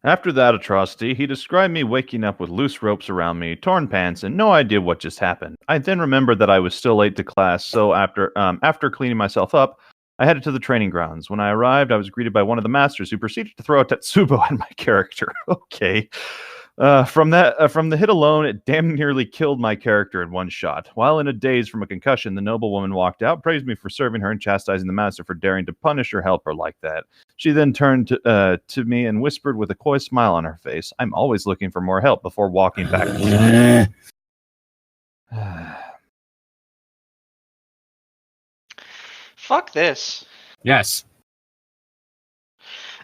S2: After that atrocity, he described me waking up with loose ropes around me, torn pants, and no idea what just happened. I then remembered that I was still late to class, so after cleaning myself up, I headed to the training grounds. When I arrived, I was greeted by one of the masters who proceeded to throw a Tetsubo at my character. Okay. From the hit alone, it damn nearly killed my character in one shot. While in a daze from a concussion, the noblewoman walked out, praised me for serving her, and chastising the master for daring to punish or help her like that. She then turned to me and whispered with a coy smile on her face, "I'm always looking for more help," before walking back to
S1: Fuck this.
S3: Yes.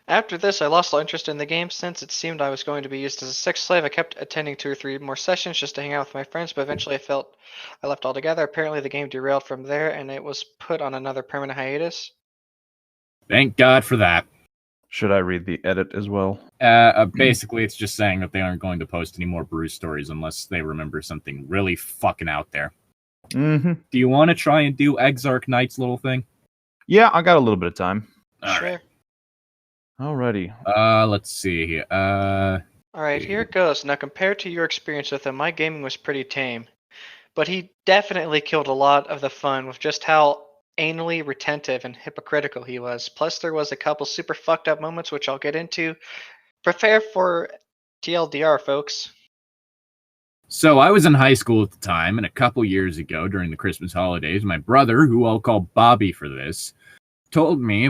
S1: After this, I lost all interest in the game since it seemed I was going to be used as a sex slave. I kept attending 2 or 3 more sessions just to hang out with my friends, but eventually I felt I left altogether. Apparently the game derailed from there and it was put on another permanent hiatus.
S3: Thank God for that.
S2: Should I read the edit as well?
S3: Basically, it's just saying that they aren't going to post any more Bruce stories unless they remember something really fucking out there.
S2: Mm-hmm.
S3: Do you want to try and do Exarch Knight's little thing?
S2: Yeah, I got a little bit of time.
S1: Sure.
S2: Alrighty.
S3: Let's see here.
S1: Alright, here it goes. Now, compared to your experience with him, my gaming was pretty tame. But he definitely killed a lot of the fun with just how anally retentive and hypocritical he was. Plus, there was a couple super fucked up moments, which I'll get into. Prepare for TLDR, folks.
S3: So I was in high school at the time, and a couple years ago during the Christmas holidays, my brother, who I'll call Bobby for this, told me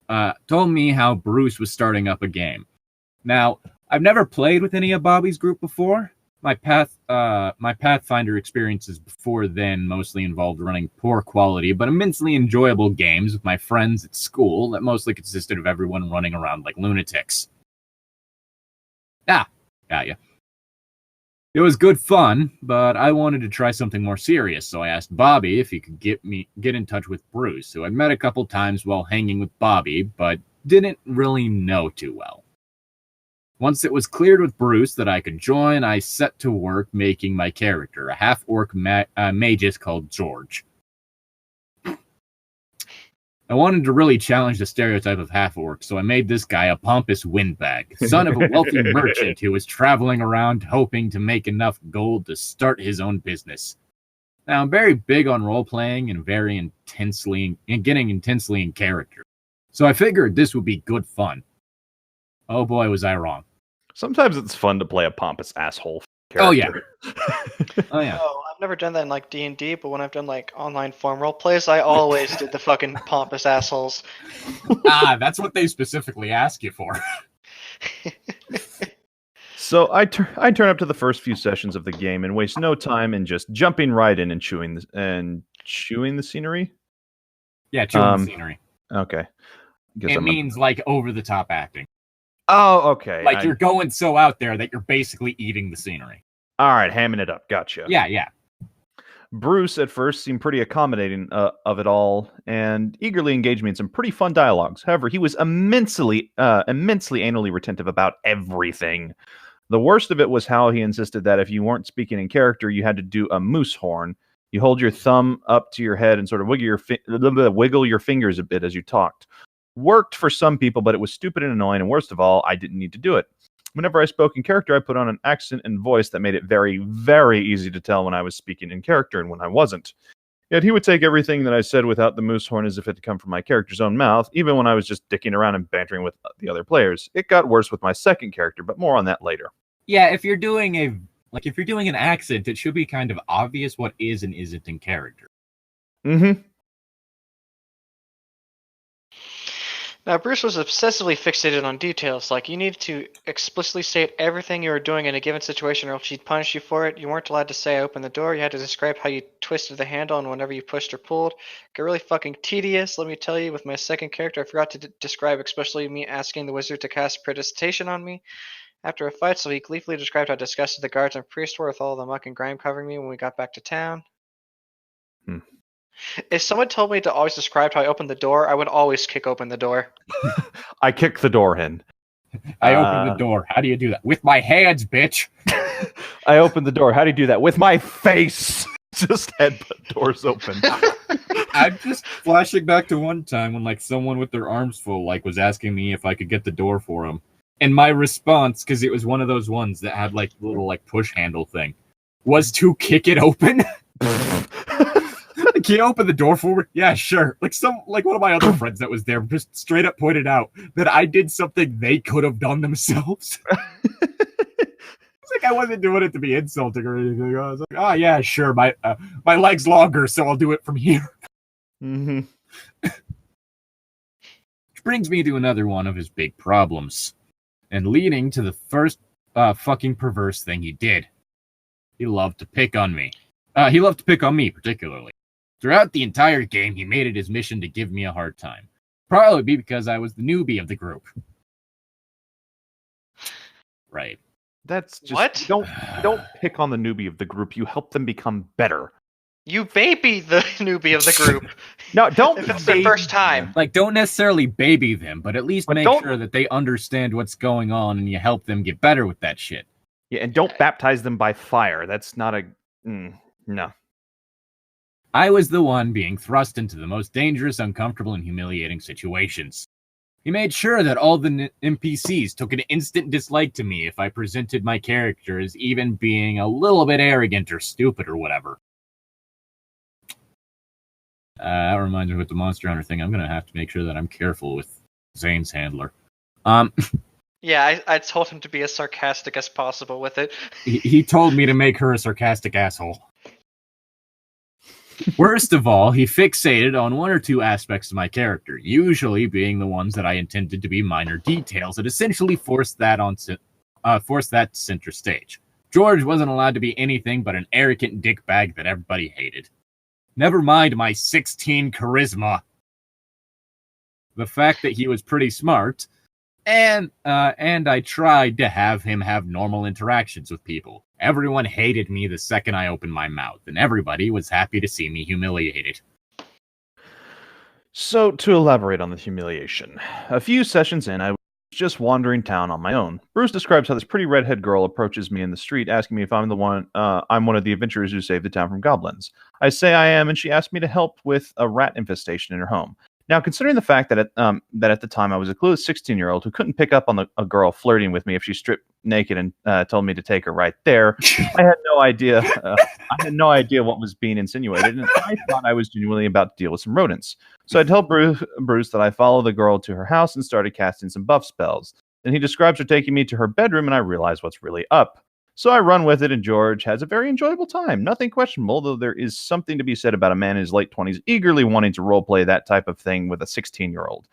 S3: how Bruce was starting up a game. Now, I've never played with any of Bobby's group before. My Pathfinder experiences before then mostly involved running poor quality but immensely enjoyable games with my friends at school that mostly consisted of everyone running around like lunatics. Got ya. It was good fun, but I wanted to try something more serious, so I asked Bobby if he could get in touch with Bruce, who I'd met a couple times while hanging with Bobby, but didn't really know too well. Once it was cleared with Bruce that I could join, I set to work making my character, a half-orc magus called George. I wanted to really challenge the stereotype of half-orc, so I made this guy a pompous windbag, son of a wealthy merchant who was traveling around hoping to make enough gold to start his own business. Now, I'm very big on role-playing and getting intensely in character, so I figured this would be good fun. Oh boy, was I wrong.
S2: Sometimes it's fun to play a pompous asshole character.
S3: Oh yeah. Oh yeah.
S1: Oh, I've never done that in like D&D, but when I've done like online farm role plays, I always did the fucking pompous assholes.
S3: That's what they specifically ask you for.
S2: So I turn up to the first few sessions of the game and waste no time in just jumping right in and chewing the scenery.
S3: Yeah, chewing the scenery.
S2: Okay.
S3: It means like over the top acting.
S2: Oh, okay.
S3: Like you're going so out there that you're basically eating the scenery.
S2: All right, hamming it up. Gotcha.
S3: Yeah.
S2: Bruce at first seemed pretty accommodating of it all and eagerly engaged me in some pretty fun dialogues. However, he was immensely anally retentive about everything. The worst of it was how he insisted that if you weren't speaking in character, you had to do a moose horn. You hold your thumb up to your head and sort of wiggle your fingers a bit as you talked. Worked for some people, but it was stupid and annoying, and worst of all, I didn't need to do it. Whenever I spoke in character, I put on an accent and voice that made it very, very easy to tell when I was speaking in character and when I wasn't. Yet he would take everything that I said without the moose horn as if it had come from my character's own mouth, even when I was just dicking around and bantering with the other players. It got worse with my second character, but more on that later.
S3: Yeah, if you're doing an accent, it should be kind of obvious what is and isn't in character.
S2: Mm-hmm.
S1: Now, Bruce was obsessively fixated on details, like you needed to explicitly state everything you were doing in a given situation or else she'd punish you for it. You weren't allowed to say I opened the door. You had to describe how you twisted the handle and whenever you pushed or pulled. It got really fucking tedious, let me tell you. With my second character, I forgot to describe especially me asking the wizard to cast prestidigitation on me after a fight, so he gleefully described how disgusted the guards and priests were with all the muck and grime covering me when we got back to town. If someone told me to always describe how I opened the door, I would always kick open the door.
S2: I kick the door in.
S3: I opened the door. How do you do that? With my hands, bitch.
S2: I opened the door. How do you do that? With my face. Just headbutt doors open.
S3: I'm just flashing back to one time when like someone with their arms full like was asking me if I could get the door for them. And my response, because it was one of those ones that had like little like push handle thing, was to kick it open. Can you open the door for me? Yeah, sure. Like one of my other friends that was there just straight up pointed out that I did something they could have done themselves. It's like I wasn't doing it to be insulting or anything. I was like, oh yeah, sure. My leg's longer, so I'll do it from here.
S2: Mm-hmm.
S3: Which brings me to another one of his big problems, and leading to the first fucking perverse thing he did. He loved to pick on me. He loved to pick on me particularly. Throughout the entire game, he made it his mission to give me a hard time. Probably because I was the newbie of the group. Right.
S2: That's just
S1: What?
S2: You don't pick on the newbie of the group. You help them become better.
S1: You baby the newbie of the group.
S2: No, don't.
S1: If it's their first time.
S3: Like, don't necessarily baby them, but at least make sure that they understand what's going on and you help them get better with that shit.
S2: Yeah, and don't baptize them by fire. That's not a... no.
S3: I was the one being thrust into the most dangerous, uncomfortable, and humiliating situations. He made sure that all the NPCs took an instant dislike to me if I presented my character as even being a little bit arrogant or stupid or whatever. That reminds me with the Monster Hunter thing. I'm going to have to make sure that I'm careful with Zane's handler.
S1: Yeah, I told him to be as sarcastic as possible with it.
S3: He told me to make her a sarcastic asshole. Worst of all, he fixated on one or two aspects of my character, usually being the ones that I intended to be minor details, that essentially forced that center stage. George wasn't allowed to be anything but an arrogant dickbag that everybody hated. Never mind my 16 charisma. The fact that he was pretty smart, and I tried to have him have normal interactions with people. Everyone hated me the second I opened my mouth, and everybody was happy to see me humiliated.
S2: So, to elaborate on the humiliation, a few sessions in, I was just wandering town on my own. Bruce describes how this pretty redhead girl approaches me in the street, asking me if I'm one of the adventurers who saved the town from goblins. I say I am, and she asked me to help with a rat infestation in her home. Now, considering the fact that at the time I was a clueless 16-year-old who couldn't pick up on a girl flirting with me if she stripped naked and told me to take her right there, I had no idea. I had no idea what was being insinuated, and I thought I was genuinely about to deal with some rodents. So I tell Bruce that I follow the girl to her house and started casting some buff spells. Then he describes her taking me to her bedroom, and I realize what's really up. So I run with it, and George has a very enjoyable time. Nothing questionable, though there is something to be said about a man in his late 20s eagerly wanting to roleplay that type of thing with a 16-year-old.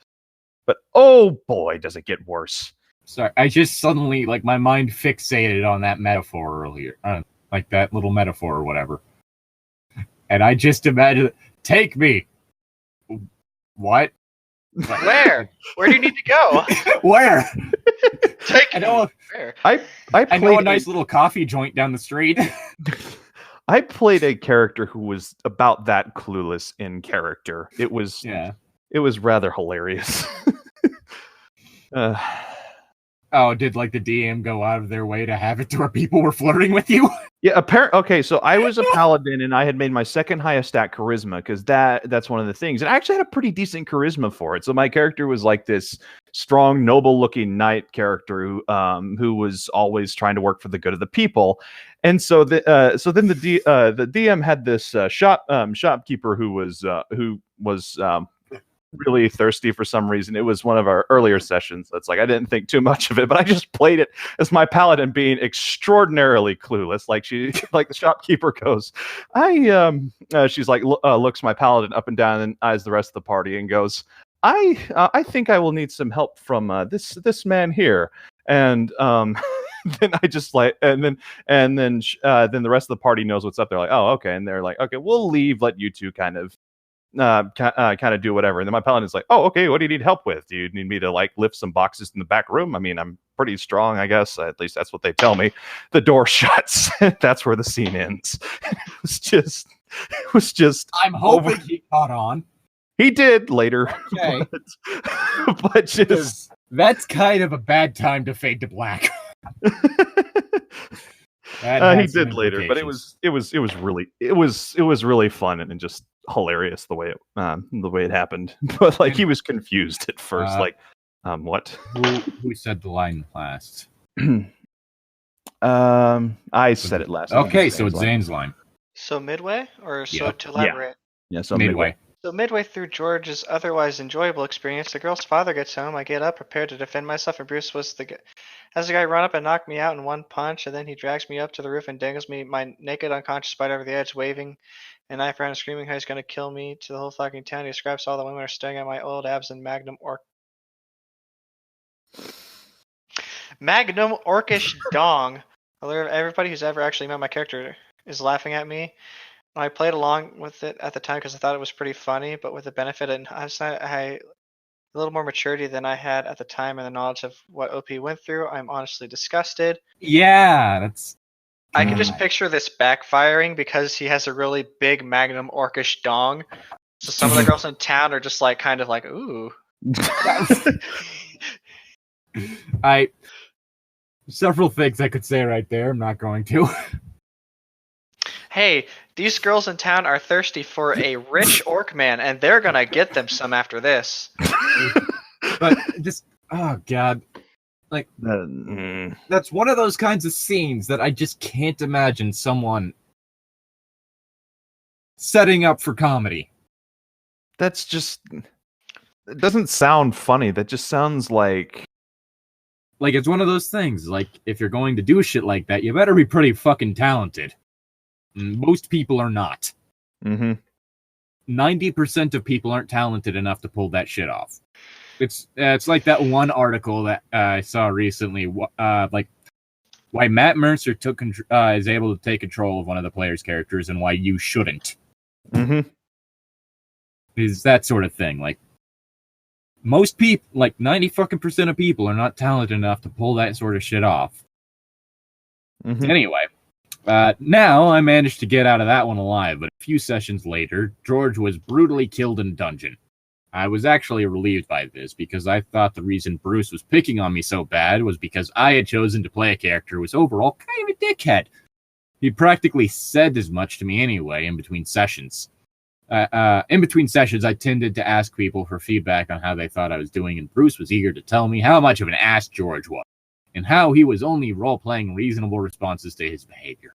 S2: But oh boy, does it get worse.
S3: Sorry, I just suddenly, my mind fixated on that metaphor earlier. Like that little metaphor or whatever. And I just imagined, take me. What?
S1: Where? Where do you need to go?
S3: Where?
S1: Take
S3: I know.
S1: Where?
S3: I know a nice little coffee joint down the street.
S2: I played a character who was about that clueless in character. It was rather hilarious.
S3: Oh, did the DM go out of their way to have it to where people were flirting with you?
S2: Yeah, okay, so I was a paladin and I had made my second highest stat charisma because that's one of the things. And I actually had a pretty decent charisma for it. So my character was like this strong, noble-looking knight character who was always trying to work for the good of the people. And so then the DM had this shopkeeper who was really thirsty for some reason. It was one of our earlier sessions. That's I didn't think too much of it, but I just played it as my paladin being extraordinarily clueless. The shopkeeper goes, she's looks my paladin up and down and eyes the rest of the party and goes, I think I will need some help from this man here. And then I just then the rest of the party knows what's up. They're like, oh, okay. And they're like, okay, we'll leave, let you two kind of do whatever. And then my paladin's like, oh, okay, what do you need help with? Do you need me to lift some boxes in the back room? I mean, I'm pretty strong, I guess. At least that's what they tell me. The door shuts. That's where the scene ends. It was just
S3: I'm hoping he caught on.
S2: He did later.
S3: Okay.
S2: but just
S3: That's kind of a bad time to fade to black.
S2: He did later, but it was really fun and just hilarious the way it happened. But like he was confused at first, what?
S3: Who said the line last?
S2: I said it last.
S3: Okay, so it's Zane's line.
S1: So midway, or so
S3: Yep.
S1: to elaborate?
S2: Yeah, so
S3: midway.
S1: So midway through George's otherwise enjoyable experience, the girl's father gets home. I get up, prepared to defend myself, and Bruce has the guy run up and knock me out in one punch, and then he drags me up to the roof and dangles me, my naked unconscious body over the edge, waving a knife around and screaming how he's gonna kill me to the whole fucking town. He describes all the women are staring at my old abs and magnum orcish dong. Everybody who's ever actually met my character is laughing at me. I played along with it at the time because I thought it was pretty funny, but with the benefit and I a little more maturity than I had at the time and the knowledge of what OP went through, I'm honestly disgusted.
S3: Yeah, that's...
S1: I can just picture this backfiring because he has a really big magnum orcish dong. So some of the girls in town are just like kind of like, ooh.
S3: Several things I could say right there. I'm not going to.
S1: Hey, these girls in town are thirsty for a rich orc man, and they're gonna get them some after this.
S3: But just, oh god, like that's one of those kinds of scenes that I just can't imagine someone setting up for comedy.
S2: That's just, it doesn't sound funny. That just sounds like
S3: it's one of those things. Like, if you're going to do shit like that, you better be pretty fucking talented. Most people are not. 90% of people aren't talented enough to pull that shit off. It's like that one article that I saw recently, like why Matt Mercer is able to take control of one of the player's characters and why you shouldn't. Is that sort of thing. Like, most people, like 90% of people, are not talented enough to pull that sort of shit off. Anyway. Now I managed to get out of that one alive, but a few sessions later, George was brutally killed in a dungeon. I was actually relieved by this, because I thought the reason Bruce was picking on me so bad was because I had chosen to play a character who was overall kind of a dickhead. He practically said as much to me anyway in between sessions. In between sessions, I tended to ask people for feedback on how they thought I was doing, and Bruce was eager to tell me how much of an ass George was, and how he was only role-playing reasonable responses to his behavior.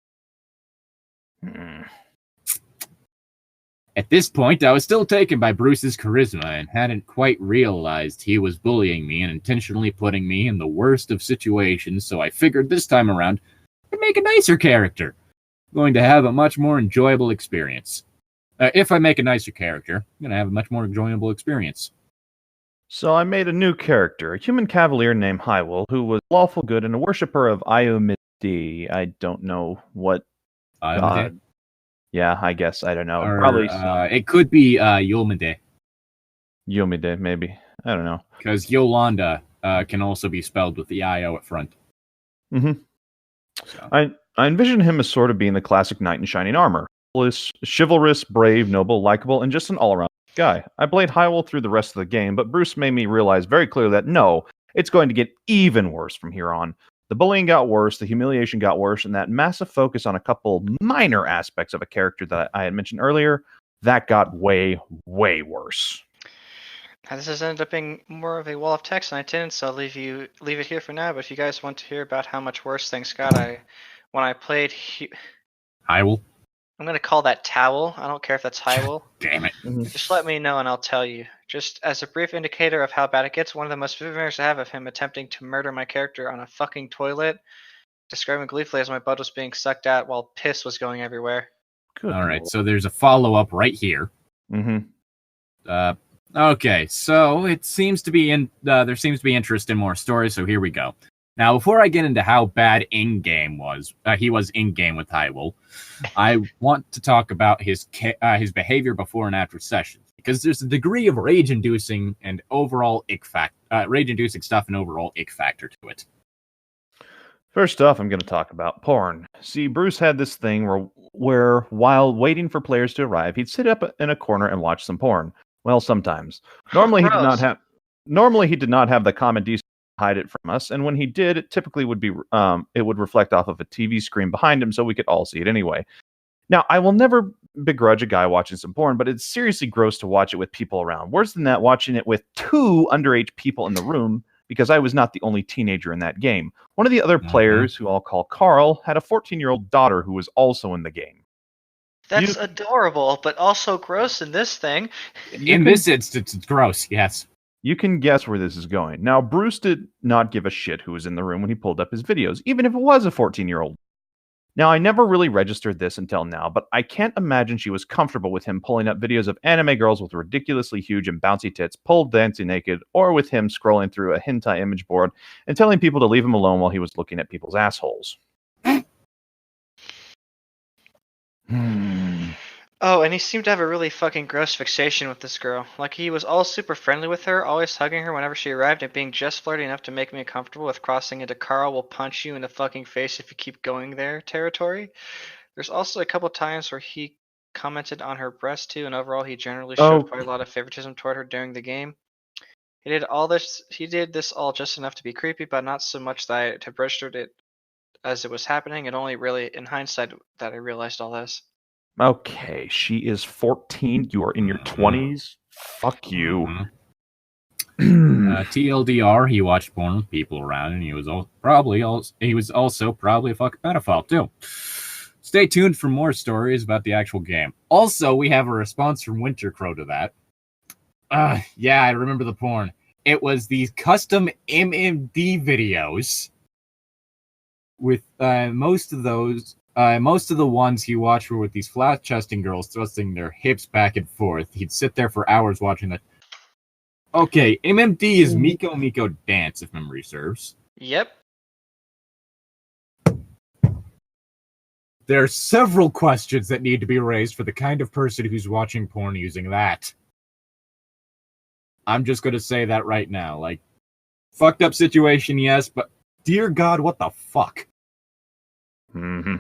S3: At this point, I was still taken by Bruce's charisma and hadn't quite realized he was bullying me and intentionally putting me in the worst of situations, so I figured this time around I'd make a nicer character. I'm going to have a much more enjoyable experience. If I make a nicer character, I'm going to have a much more enjoyable experience.
S2: So I made a new character, a human cavalier named Hywel, who was lawful good and a worshipper of Iomide. I don't know what god. Yeah, I guess. I don't know.
S3: Or,
S2: probably
S3: it could be Yolmide.
S2: Yomide, maybe. I don't know.
S3: Because Yolanda can also be spelled with the I-O at front.
S2: So. I envision him as sort of being the classic knight in shining armor. Chivalrous, brave, noble, likable, and just an all-around guy. I played Hywel through the rest of the game, but Bruce made me realize very clearly that no, it's going to get even worse from here on. The bullying got worse, the humiliation got worse, and that massive focus on a couple minor aspects of a character that I had mentioned earlier, that got way, way worse.
S1: Now, this has ended up being more of a wall of text than I intended, so I'll leave it here for now. But if you guys want to hear about how much worse things got, when I played
S3: Hywel?
S1: I'm going to call that Towel. I don't care if that's Hywel.
S3: Damn it.
S1: Just let me know and I'll tell you. Just as a brief indicator of how bad it gets, one of the most vivid memories I have of him attempting to murder my character on a fucking toilet, describing gleefully as my butt was being sucked out while piss was going everywhere.
S2: Good.
S3: All right, so there's a follow-up right here. Okay, so it seems to be there seems to be interest in more stories, so here we go. Now, before I get into how bad in-game he was in-game with Hywel, I want to talk about his behavior before and after sessions, because there's a degree of rage-inducing and overall rage-inducing stuff and overall ick factor to it.
S2: First off, I'm going to talk about porn. See, Bruce had this thing where while waiting for players to arrive, he'd sit up in a corner and watch some porn. Well, sometimes. Normally, he did not have... Normally, he did not have the common decency to hide it from us, and when he did, it typically would be it would reflect off of a TV screen behind him, so we could all see it anyway. Now, I will never begrudge a guy watching some porn, but it's seriously gross to watch it with people around. Worse than that, watching it with 2 underage people in the room, because I was not the only teenager in that game. One of the other players, who I'll call Carl, had a 14-year-old daughter who was also in the game.
S1: That's adorable, but also gross in this thing.
S3: In this instance, it's gross, yes.
S2: You can guess where this is going. Now, Bruce did not give a shit who was in the room when he pulled up his videos, even if it was a 14-year-old. Now, I never really registered this until now, but I can't imagine she was comfortable with him pulling up videos of anime girls with ridiculously huge and bouncy tits pulled dancing naked, or with him scrolling through a hentai image board and telling people to leave him alone while he was looking at people's assholes.
S1: Oh, and he seemed to have a really fucking gross fixation with this girl. Like, he was all super friendly with her, always hugging her whenever she arrived, and being just flirty enough to make me uncomfortable with crossing into Carl will punch you in the fucking face if you keep going there territory. There's also a couple times where he commented on her breast too, and overall he generally showed quite a lot of favoritism toward her during the game. He did this all just enough to be creepy, but not so much that I had registered it as it was happening, and only really in hindsight that I realized all this.
S2: Okay, she is 14. You are in your 20s. Fuck you.
S3: TLDR, he watched porn with people around, and he was also probably a fucking pedophile too. Stay tuned for more stories about the actual game. Also, we have a response from Winter Crow to that. Yeah, I remember the porn. It was these custom MMD videos with most of the ones he watched were with these flat-chesting girls thrusting their hips back and forth. He'd sit there for hours watching that. Okay, MMD is Miko Miko Dance, if memory serves.
S1: Yep.
S3: There are several questions that need to be raised for the kind of person who's watching porn using that. I'm just going to say that right now. Like, fucked up situation, yes, but dear God, what the fuck?
S2: Mm-hmm.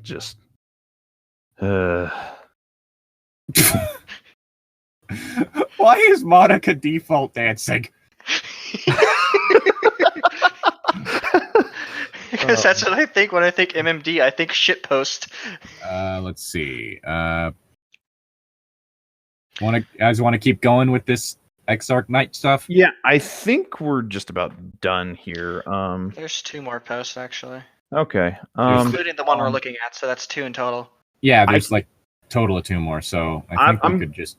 S2: Just
S3: Why is Monica default dancing?
S1: Because that's what I think when I think MMD. I think shitpost.
S3: Let's see. Guys want to keep going with this Exarch Knight stuff?
S2: Yeah, I think we're just about done here.
S1: There's 2 more posts actually.
S2: Okay.
S1: Including the one we're looking at, so that's 2 in total.
S3: Yeah, there's like total of 2 more, so I think we could just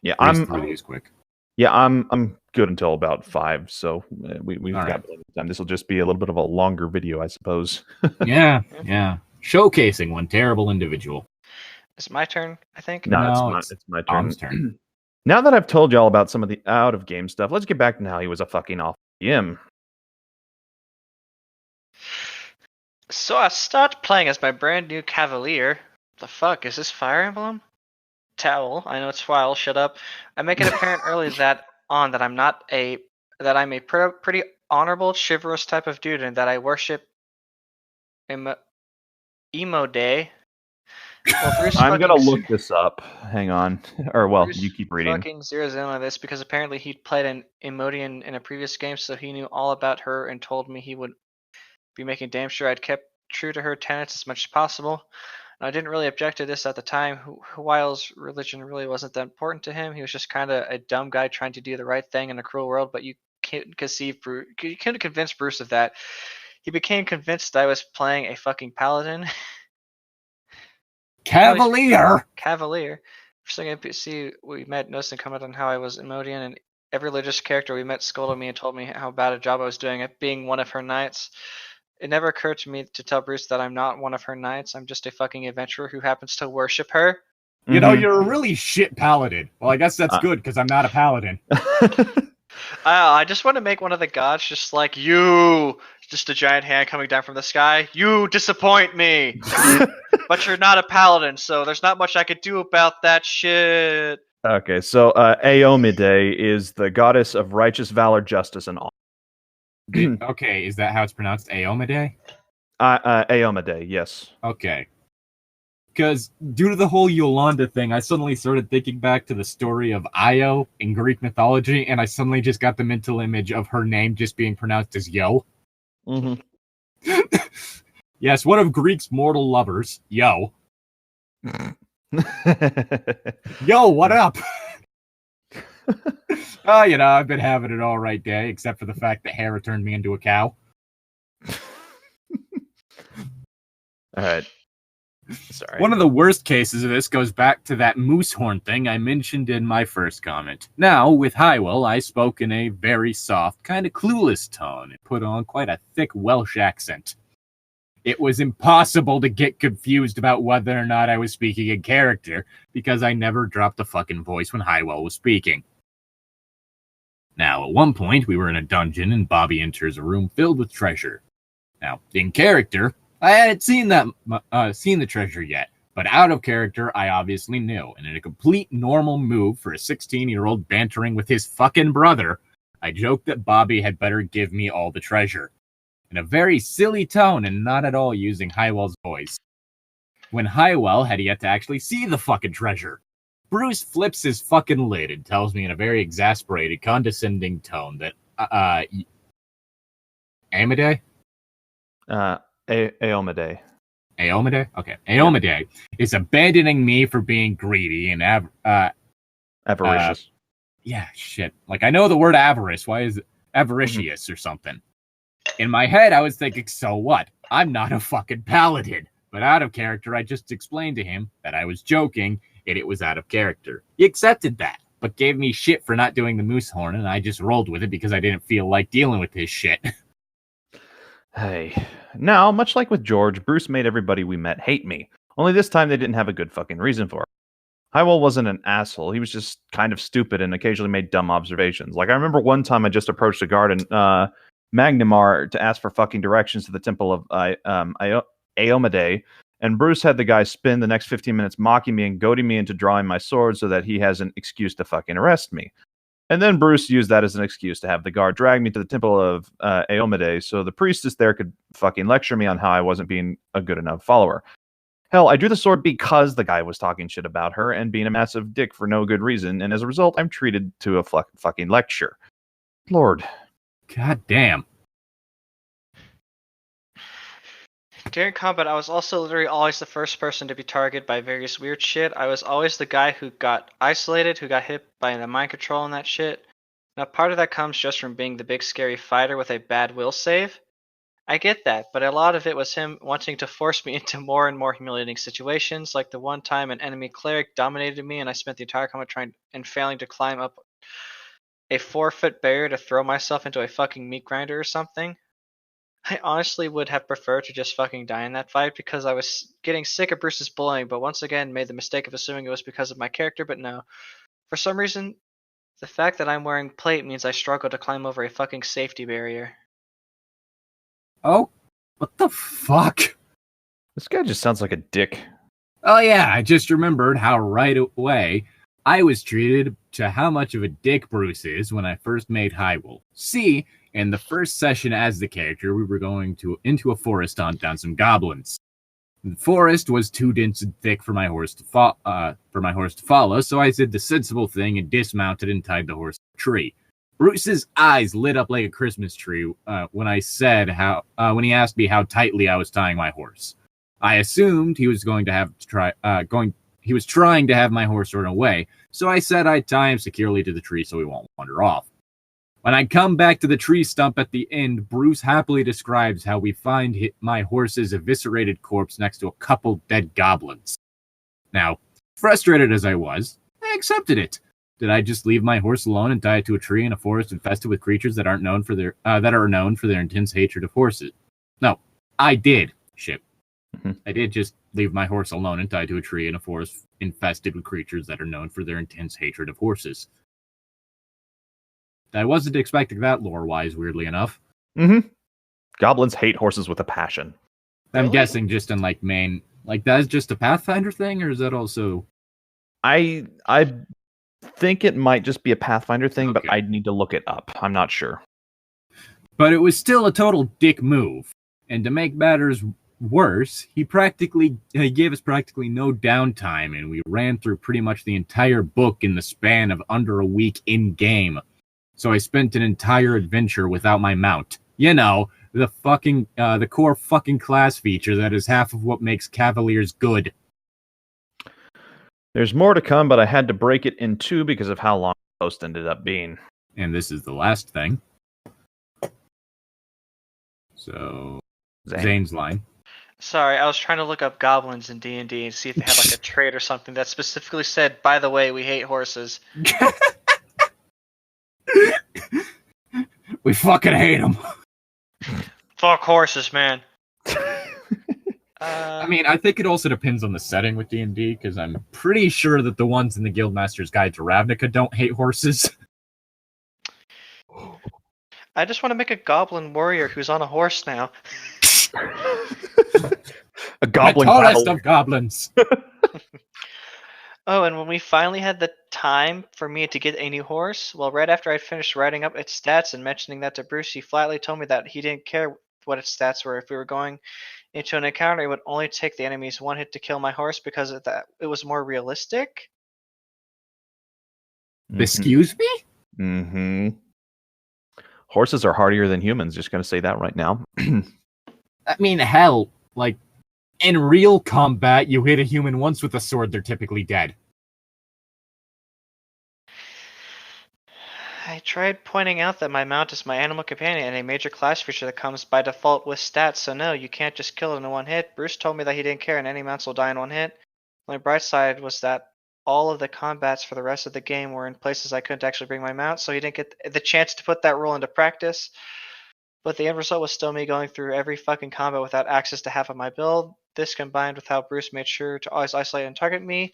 S3: race through these quick.
S2: Yeah, I'm good until about 5, so we've got plenty of time. This will just be a little bit of a longer video, I suppose.
S3: yeah. Showcasing one terrible individual.
S1: It's my turn, I think.
S2: No, it's my turn. Tom's turn. Now that I've told y'all about some of the out-of-game stuff, let's get back to how he was a fucking awful GM.
S1: So I start playing as my brand new Cavalier. The fuck, is this Fire Emblem? Towel. I know it's File, shut up. I make it apparent early that I'm a pretty honorable, chivalrous type of dude, and that I worship Emo Day. Well,
S2: I'm gonna look this up. Hang on. Or, well,
S1: Bruce
S2: you keep reading.
S1: Fucking zeroes in on this because apparently he'd played an Emodian in a previous game, so he knew all about her and told me he would be making damn sure I'd kept true to her tenets as much as possible. And I didn't really object to this at the time. Wile's religion really wasn't that important to him. He was just kind of a dumb guy trying to do the right thing in a cruel world, but you couldn't convince Bruce of that. He became convinced that I was playing a fucking paladin.
S3: Cavalier!
S1: For some NPC we met noticed and commented on how I was Emodian, and every religious character we met scolded me and told me how bad a job I was doing at being one of her knights. It never occurred to me to tell Bruce that I'm not one of her knights. I'm just a fucking adventurer who happens to worship her.
S3: You know, you're a really shit paladin. Well, I guess that's good, because I'm not a paladin.
S1: I just want to make one of the gods just like you. Just a giant hand coming down from the sky. You disappoint me. But you're not a paladin, so there's not much I could do about that shit.
S2: Okay, so Aomide is the goddess of righteous valor, justice, and honor.
S3: Okay, is that how it's pronounced? Aomide?
S2: Aomide, yes.
S3: Okay. Because due to the whole Yolanda thing, I suddenly started thinking back to the story of Io in Greek mythology, and I suddenly just got the mental image of her name just being pronounced as Yo.
S2: Mm-hmm.
S3: Yes, one of Greek's mortal lovers, Yo. Yo, what up? Oh, I've been having an all right day, except for the fact that Hera turned me into a cow.
S2: All right. Sorry.
S3: One of the worst cases of this goes back to that moose horn thing I mentioned in my first comment. Now, with Hywell, I spoke in a very soft, kind of clueless tone and put on quite a thick Welsh accent. It was impossible to get confused about whether or not I was speaking in character, because I never dropped a fucking voice when Hywell was speaking. Now, at one point, we were in a dungeon and Bobby enters a room filled with treasure. Now, in character, I hadn't seen the treasure yet, but out of character, I obviously knew. And in a complete normal move for a 16-year-old bantering with his fucking brother, I joked that Bobby had better give me all the treasure. In a very silly tone and not at all using Hywell's voice. When Hywell had yet to actually see the fucking treasure. Bruce flips his fucking lid and tells me in a very exasperated, condescending tone that, Amadei?
S2: Aomade.
S3: Aomade? Okay. Aomade is abandoning me for being greedy and
S2: Avaricious.
S3: Yeah, shit. Like, I know the word avarice. Why is it avaricious or something? In my head, I was thinking, so what? I'm not a fucking paladin. But out of character, I just explained to him that I was joking and it was out of character. He accepted that, but gave me shit for not doing the moose horn, and I just rolled with it because I didn't feel like dealing with his shit.
S2: Hey. Now, much like with George, Bruce made everybody we met hate me. Only this time they didn't have a good fucking reason for it. Hywell wasn't an asshole. He was just kind of stupid and occasionally made dumb observations. Like, I remember one time I just approached a guard in Magnamar to ask for fucking directions to the temple of Aomade, and Bruce had the guy spend the next 15 minutes mocking me and goading me into drawing my sword so that he has an excuse to fucking arrest me. And then Bruce used that as an excuse to have the guard drag me to the temple of Aomade so the priestess there could fucking lecture me on how I wasn't being a good enough follower. Hell, I drew the sword because the guy was talking shit about her and being a massive dick for no good reason, and as a result, I'm treated to a fucking lecture. Lord.
S3: God damn.
S1: During combat, I was also literally always the first person to be targeted by various weird shit. I was always the guy who got isolated, who got hit by the mind control and that shit. Now, part of that comes just from being the big scary fighter with a bad will save. I get that, but a lot of it was him wanting to force me into more and more humiliating situations, like the one time an enemy cleric dominated me and I spent the entire combat trying and failing to climb up a 4-foot barrier to throw myself into a fucking meat grinder or something. I honestly would have preferred to just fucking die in that fight because I was getting sick of Bruce's bullying, but once again made the mistake of assuming it was because of my character, but no. For some reason, the fact that I'm wearing plate means I struggle to climb over a fucking safety barrier.
S3: Oh, what the fuck?
S2: This guy just sounds like a dick.
S3: Oh yeah, I just remembered how right away I was treated to how much of a dick Bruce is when I first made Hywell. See, in the first session as the character, we were going into a forest to hunt down some goblins. The forest was too dense and thick for my horse to follow, so I did the sensible thing and dismounted and tied the horse to a tree. Bruce's eyes lit up like a Christmas tree when he asked me how tightly I was tying my horse. I assumed he was trying to have my horse run away, so I said I'd tie him securely to the tree so he won't wander off. When I come back to the tree stump at the end, Bruce happily describes how we find my horse's eviscerated corpse next to a couple dead goblins. Now, frustrated as I was, I accepted it. Did I just leave my horse alone and tie it to a tree in a forest infested with creatures that are known for their intense hatred of horses? No, I did. Shit.
S2: Mm-hmm.
S3: I did just leave my horse alone and tied to a tree in a forest infested with creatures that are known for their intense hatred of horses. I wasn't expecting that lore-wise, weirdly enough.
S2: Mm-hmm. Goblins hate horses with a passion.
S3: I'm
S1: Really?
S3: guessing just in main, that's just a Pathfinder thing, or is that also?
S2: I think it might just be a Pathfinder thing,
S3: Okay.
S2: but I'd need to look it up. I'm not sure.
S3: But it was still a total dick move. And to make matters worse, he gave us practically no downtime, and we ran through pretty much the entire book in the span of under a week in game. So I spent an entire adventure without my mount. You know, the core fucking class feature that is half of what makes Cavaliers good.
S2: There's more to come, but I had to break it in two because of how long the post ended up being.
S3: And this is the last thing. So, Zane's line.
S1: Sorry, I was trying to look up goblins in D&D and see if they had like a trait or something that specifically said, by the way, we hate horses.
S3: We fucking hate them.
S1: Fuck horses, man.
S3: I mean, I think it also depends on the setting with D&D, because I'm pretty sure that the ones in the Guildmaster's Guide to Ravnica don't hate horses.
S1: I just want to make a goblin warrior who's on a horse now.
S2: A goblin
S3: the tallest of goblins.
S1: Oh, and when we finally had the time for me to get a new horse, well, right after I finished writing up its stats and mentioning that to Bruce, he flatly told me that he didn't care what its stats were. If we were going into an encounter, it would only take the enemy's one hit to kill my horse because of that it was more realistic.
S3: Excuse me?
S2: Mm-hmm. Horses are hardier than humans. Just going to say that right now.
S3: I mean, hell, like, in real combat, you hit a human once with a sword, they're typically dead.
S1: I tried pointing out that my mount is my animal companion and a major class feature that comes by default with stats, so no, you can't just kill it in one hit. Bruce told me that he didn't care and any mounts will die in one hit. My bright side was that all of the combats for the rest of the game were in places I couldn't actually bring my mount, so he didn't get the chance to put that rule into practice. But the end result was still me going through every fucking combat without access to half of my build. This combined with how Bruce made sure to always isolate and target me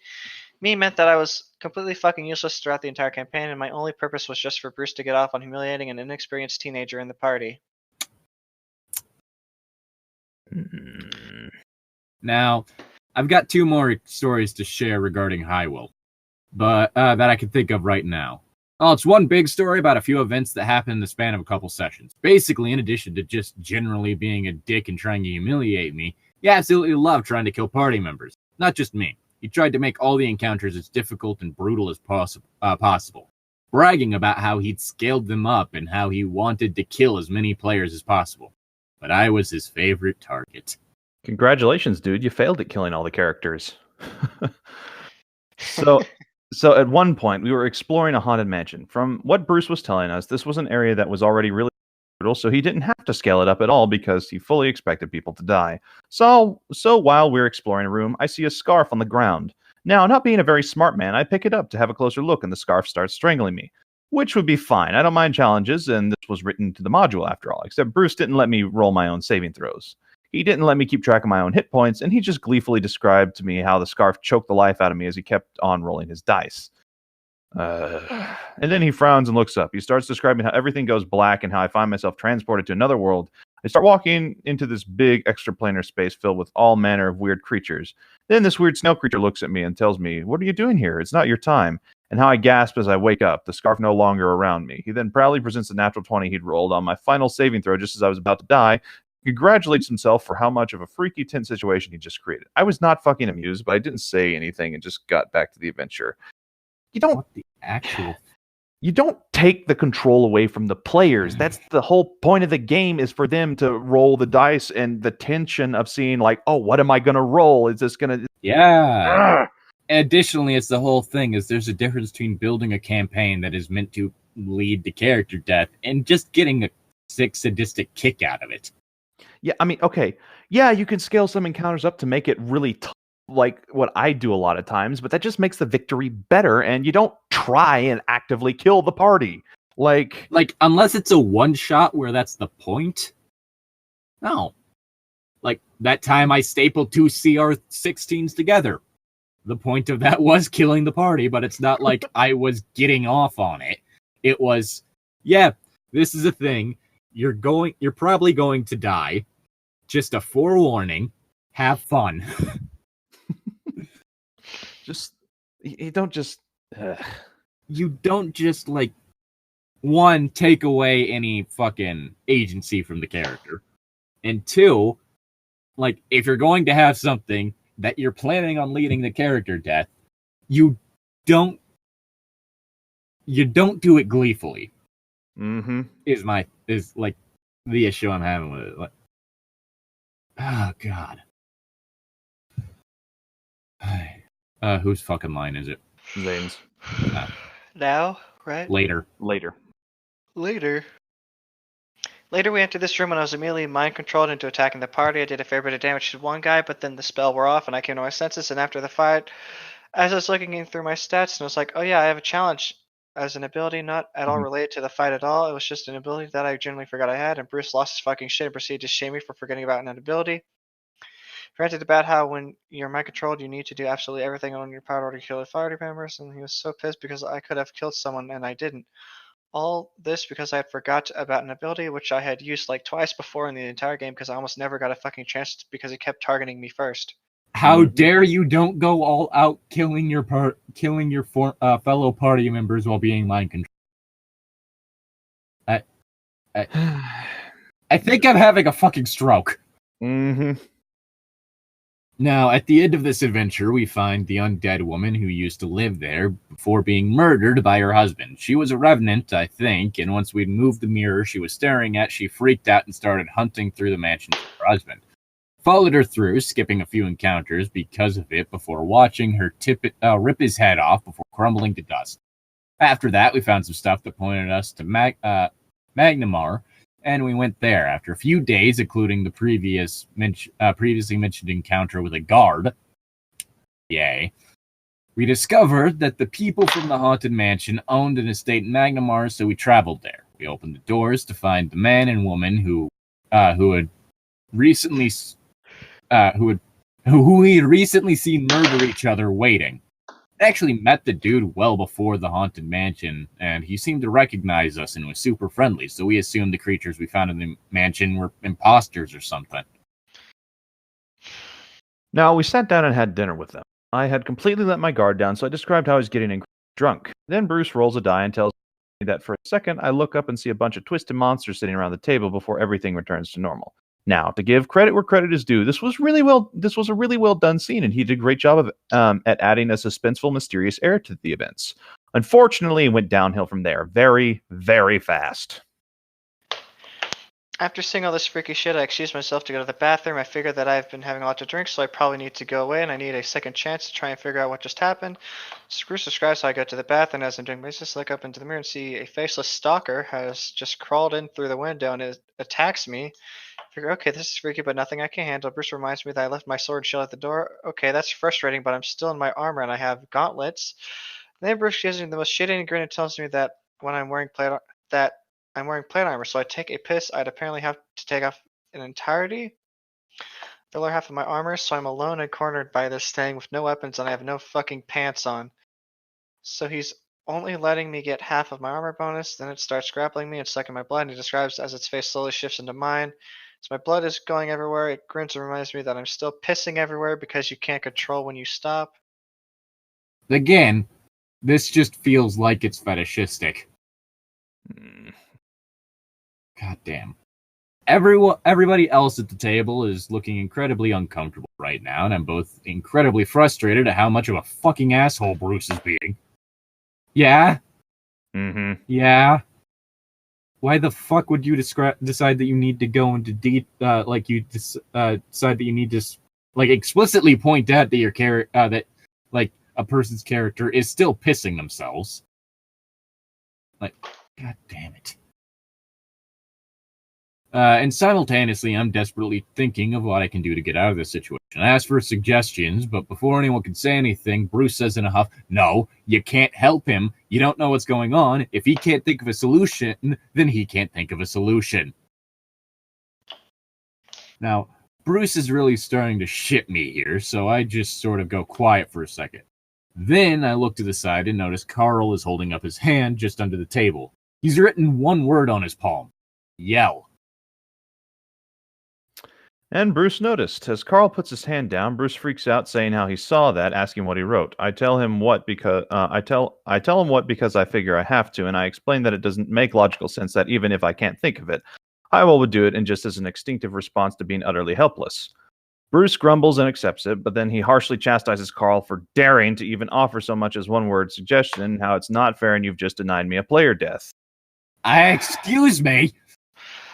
S1: meant that I was completely fucking useless throughout the entire campaign, and my only purpose was just for Bruce to get off on humiliating an inexperienced teenager in the party.
S3: Now, I've got two more stories to share regarding Highwill, but that I can think of right now. Oh, it's one big story about a few events that happened in the span of a couple sessions. Basically, in addition to just generally being a dick and trying to humiliate me, he absolutely loved trying to kill party members. Not just me. He tried to make all the encounters as difficult and brutal as possible, bragging about how he'd scaled them up and how he wanted to kill as many players as possible. But I was his favorite target.
S2: Congratulations, dude. You failed at killing all the characters. So at one point, we were exploring a haunted mansion. From what Bruce was telling us, this was an area that was already really brutal, so he didn't have to scale it up at all because he fully expected people to die. So while we're exploring a room, I see a scarf on the ground. Now, not being a very smart man, I pick it up to have a closer look, and the scarf starts strangling me, which would be fine. I don't mind challenges, and this was written to the module after all, except Bruce didn't let me roll my own saving throws. He didn't let me keep track of my own hit points, and he just gleefully described to me how the scarf choked the life out of me as he kept on rolling his dice. And then he frowns and looks up. He starts describing how everything goes black and how I find myself transported to another world. I start walking into this big extraplanar space filled with all manner of weird creatures. Then this weird snail creature looks at me and tells me, "What are you doing here? It's not your time." And how I gasp as I wake up, the scarf no longer around me. He then proudly presents the natural 20 he'd rolled on my final saving throw just as I was about to die. Congratulates himself for how much of a freaky, tense situation he just created. I was not fucking amused, but I didn't say anything and just got back to the adventure. You don't take the control away from the players. That's the whole point of the game, is for them to roll the dice and the tension of seeing like, oh, what am I going to roll? Is this going to...
S3: Yeah. Additionally, it's the whole thing is there's a difference between building a campaign that is meant to lead to character death and just getting a sick, sadistic kick out of it.
S2: Yeah, I mean, okay. Yeah, you can scale some encounters up to make it really tough, like what I do a lot of times, but that just makes the victory better, and you don't try and actively kill the party. Like
S3: unless it's a one-shot where that's the point. No. Like, that time I stapled two CR-16s together. The point of that was killing the party, but it's not like I was getting off on it. It was, yeah, this is a thing. You're probably going to die. Just a forewarning. Have fun.
S2: You don't just
S3: like, one, take away any fucking agency from the character, and two, like, if you're going to have something that you're planning on leading the character death, you don't do it gleefully.
S2: Mm-hmm.
S3: Is like the issue I'm having with it. Like, oh god. Whose fucking line is it?
S2: Zane's.
S1: Now, right?
S3: Later.
S1: Later, we entered this room and I was immediately mind-controlled into attacking the party. I did a fair bit of damage to one guy, but then the spell wore off and I came to my senses, and after the fight, as I was looking through my stats, and I was like, oh yeah, I have a challenge as an ability not at all related to the fight at all. It was just an ability that I generally forgot I had, and Bruce lost his fucking shit and proceeded to shame me for forgetting about an ability. Ranted about how when you're mind-controlled, you need to do absolutely everything on your power to kill the party members, and he was so pissed because I could have killed someone and I didn't. All this because I had forgot about an ability which I had used like twice before in the entire game because I almost never got a fucking chance because he kept targeting me first.
S3: How dare you don't go all out killing your fellow party members while being mind controlled. I think I'm having a fucking stroke.
S2: Mm-hmm.
S3: Now, at the end of this adventure, we find the undead woman who used to live there before being murdered by her husband. She was a revenant, I think, and once we'd moved the mirror she was staring at, she freaked out and started hunting through the mansion for her husband. Followed her through, skipping a few encounters because of it before watching her rip his head off before crumbling to dust. After that, we found some stuff that pointed us to Magnamar, and we went there. After a few days, including the previously mentioned encounter with a guard, yay, we discovered that the people from the Haunted Mansion owned an estate in Magnamar, so we traveled there. We opened the doors to find the man and woman who had recently who we had recently seen murder each other waiting. I actually met the dude well before the Haunted Mansion, and he seemed to recognize us and was super friendly, so we assumed the creatures we found in the mansion were imposters or something.
S2: Now, we sat down and had dinner with them. I had completely let my guard down, so I described how I was getting drunk. Then Bruce rolls a die and tells me that for a second I look up and see a bunch of twisted monsters sitting around the table before everything returns to normal. Now, to give credit where credit is due, this was a really well done scene, and he did a great job of at adding a suspenseful, mysterious air to the events. Unfortunately, it went downhill from there very, very fast.
S1: After seeing all this freaky shit, I excused myself to go to the bathroom. I figured that I've been having a lot to drink, so I probably need to go away, and I need a second chance to try and figure out what just happened. Bruce describes how I go to the bathroom, and as I'm doing business, I look up into the mirror and see a faceless stalker has just crawled in through the window and it attacks me. I figure, okay, this is freaky, but nothing I can handle. Bruce reminds me that I left my sword shield at the door. Okay, that's frustrating, but I'm still in my armor and I have gauntlets. And then Bruce gives me the most shit-eating grin and tells me that when I'm wearing plate armor, so I take a piss. I'd apparently have to take off an entirety the lower half of my armor, so I'm alone and cornered by this thing with no weapons and I have no fucking pants on. So he's only letting me get half of my armor bonus, then it starts grappling me and sucking my blood, and he describes as its face slowly shifts into mine. So my blood is going everywhere. It grins and reminds me that I'm still pissing everywhere because you can't control when you stop.
S3: Again, this just feels like it's fetishistic. God damn. Everybody else at the table is looking incredibly uncomfortable right now, and I'm both incredibly frustrated at how much of a fucking asshole Bruce is being. Yeah?
S2: Mm-hmm.
S3: Yeah? Why the fuck would you decide that you need to go into decide that you need to explicitly point out that your that a person's character is still pissing themselves? Like, god damn it. And simultaneously, I'm desperately thinking of what I can do to get out of this situation. I ask for suggestions, but before anyone can say anything, Bruce says in a huff, no, you can't help him. You don't know what's going on. If he can't think of a solution, then he can't think of a solution. Now, Bruce is really starting to shit me here, so I just sort of go quiet for a second. Then I look to the side and notice Carl is holding up his hand just under the table. He's written one word on his palm. Yell.
S2: And Bruce noticed. As Carl puts his hand down, Bruce freaks out, saying how he saw that, asking what he wrote. I tell him what because I tell him what because I figure I have to, and I explain that it doesn't make logical sense that even if I can't think of it, I will do it, and just as an instinctive response to being utterly helpless. Bruce grumbles and accepts it, but then he harshly chastises Carl for daring to even offer so much as one word suggestion, how it's not fair and you've just denied me a player death.
S3: Excuse me.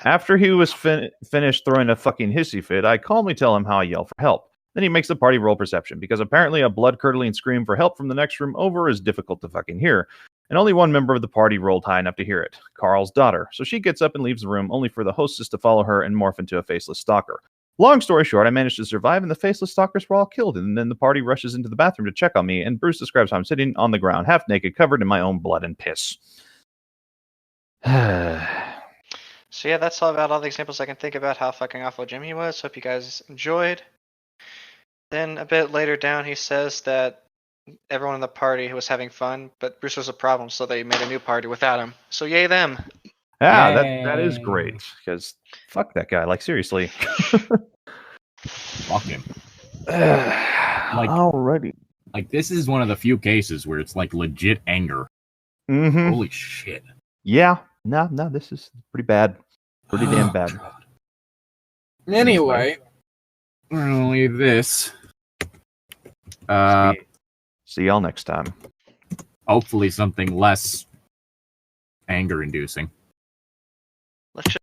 S2: After he was finished throwing a fucking hissy fit, I calmly tell him how I yell for help. Then he makes the party roll perception, because apparently a blood-curdling scream for help from the next room over is difficult to fucking hear. And only one member of the party rolled high enough to hear it, Carl's daughter. So she gets up and leaves the room, only for the hostess to follow her and morph into a faceless stalker. Long story short, I managed to survive, and the faceless stalkers were all killed. And then the party rushes into the bathroom to check on me, and Bruce describes how I'm sitting on the ground, half naked, covered in my own blood and piss.
S1: So yeah, that's all about all the examples I can think about how fucking awful Jimmy was. Hope you guys enjoyed. Then a bit later down, he says that everyone in the party was having fun, but Bruce was a problem, so they made a new party without him. So yay them.
S2: Yeah, that is great, because fuck that guy. Like, seriously.
S3: Fuck him.
S2: Like, alrighty.
S3: Like, this is one of the few cases where it's like legit anger.
S2: Mm-hmm.
S3: Holy shit.
S2: Yeah. No, this is pretty bad. Pretty damn bad.
S3: God. Anyway, we're gonna leave this.
S2: See y'all next time.
S3: Hopefully something less anger-inducing.
S1: Let's just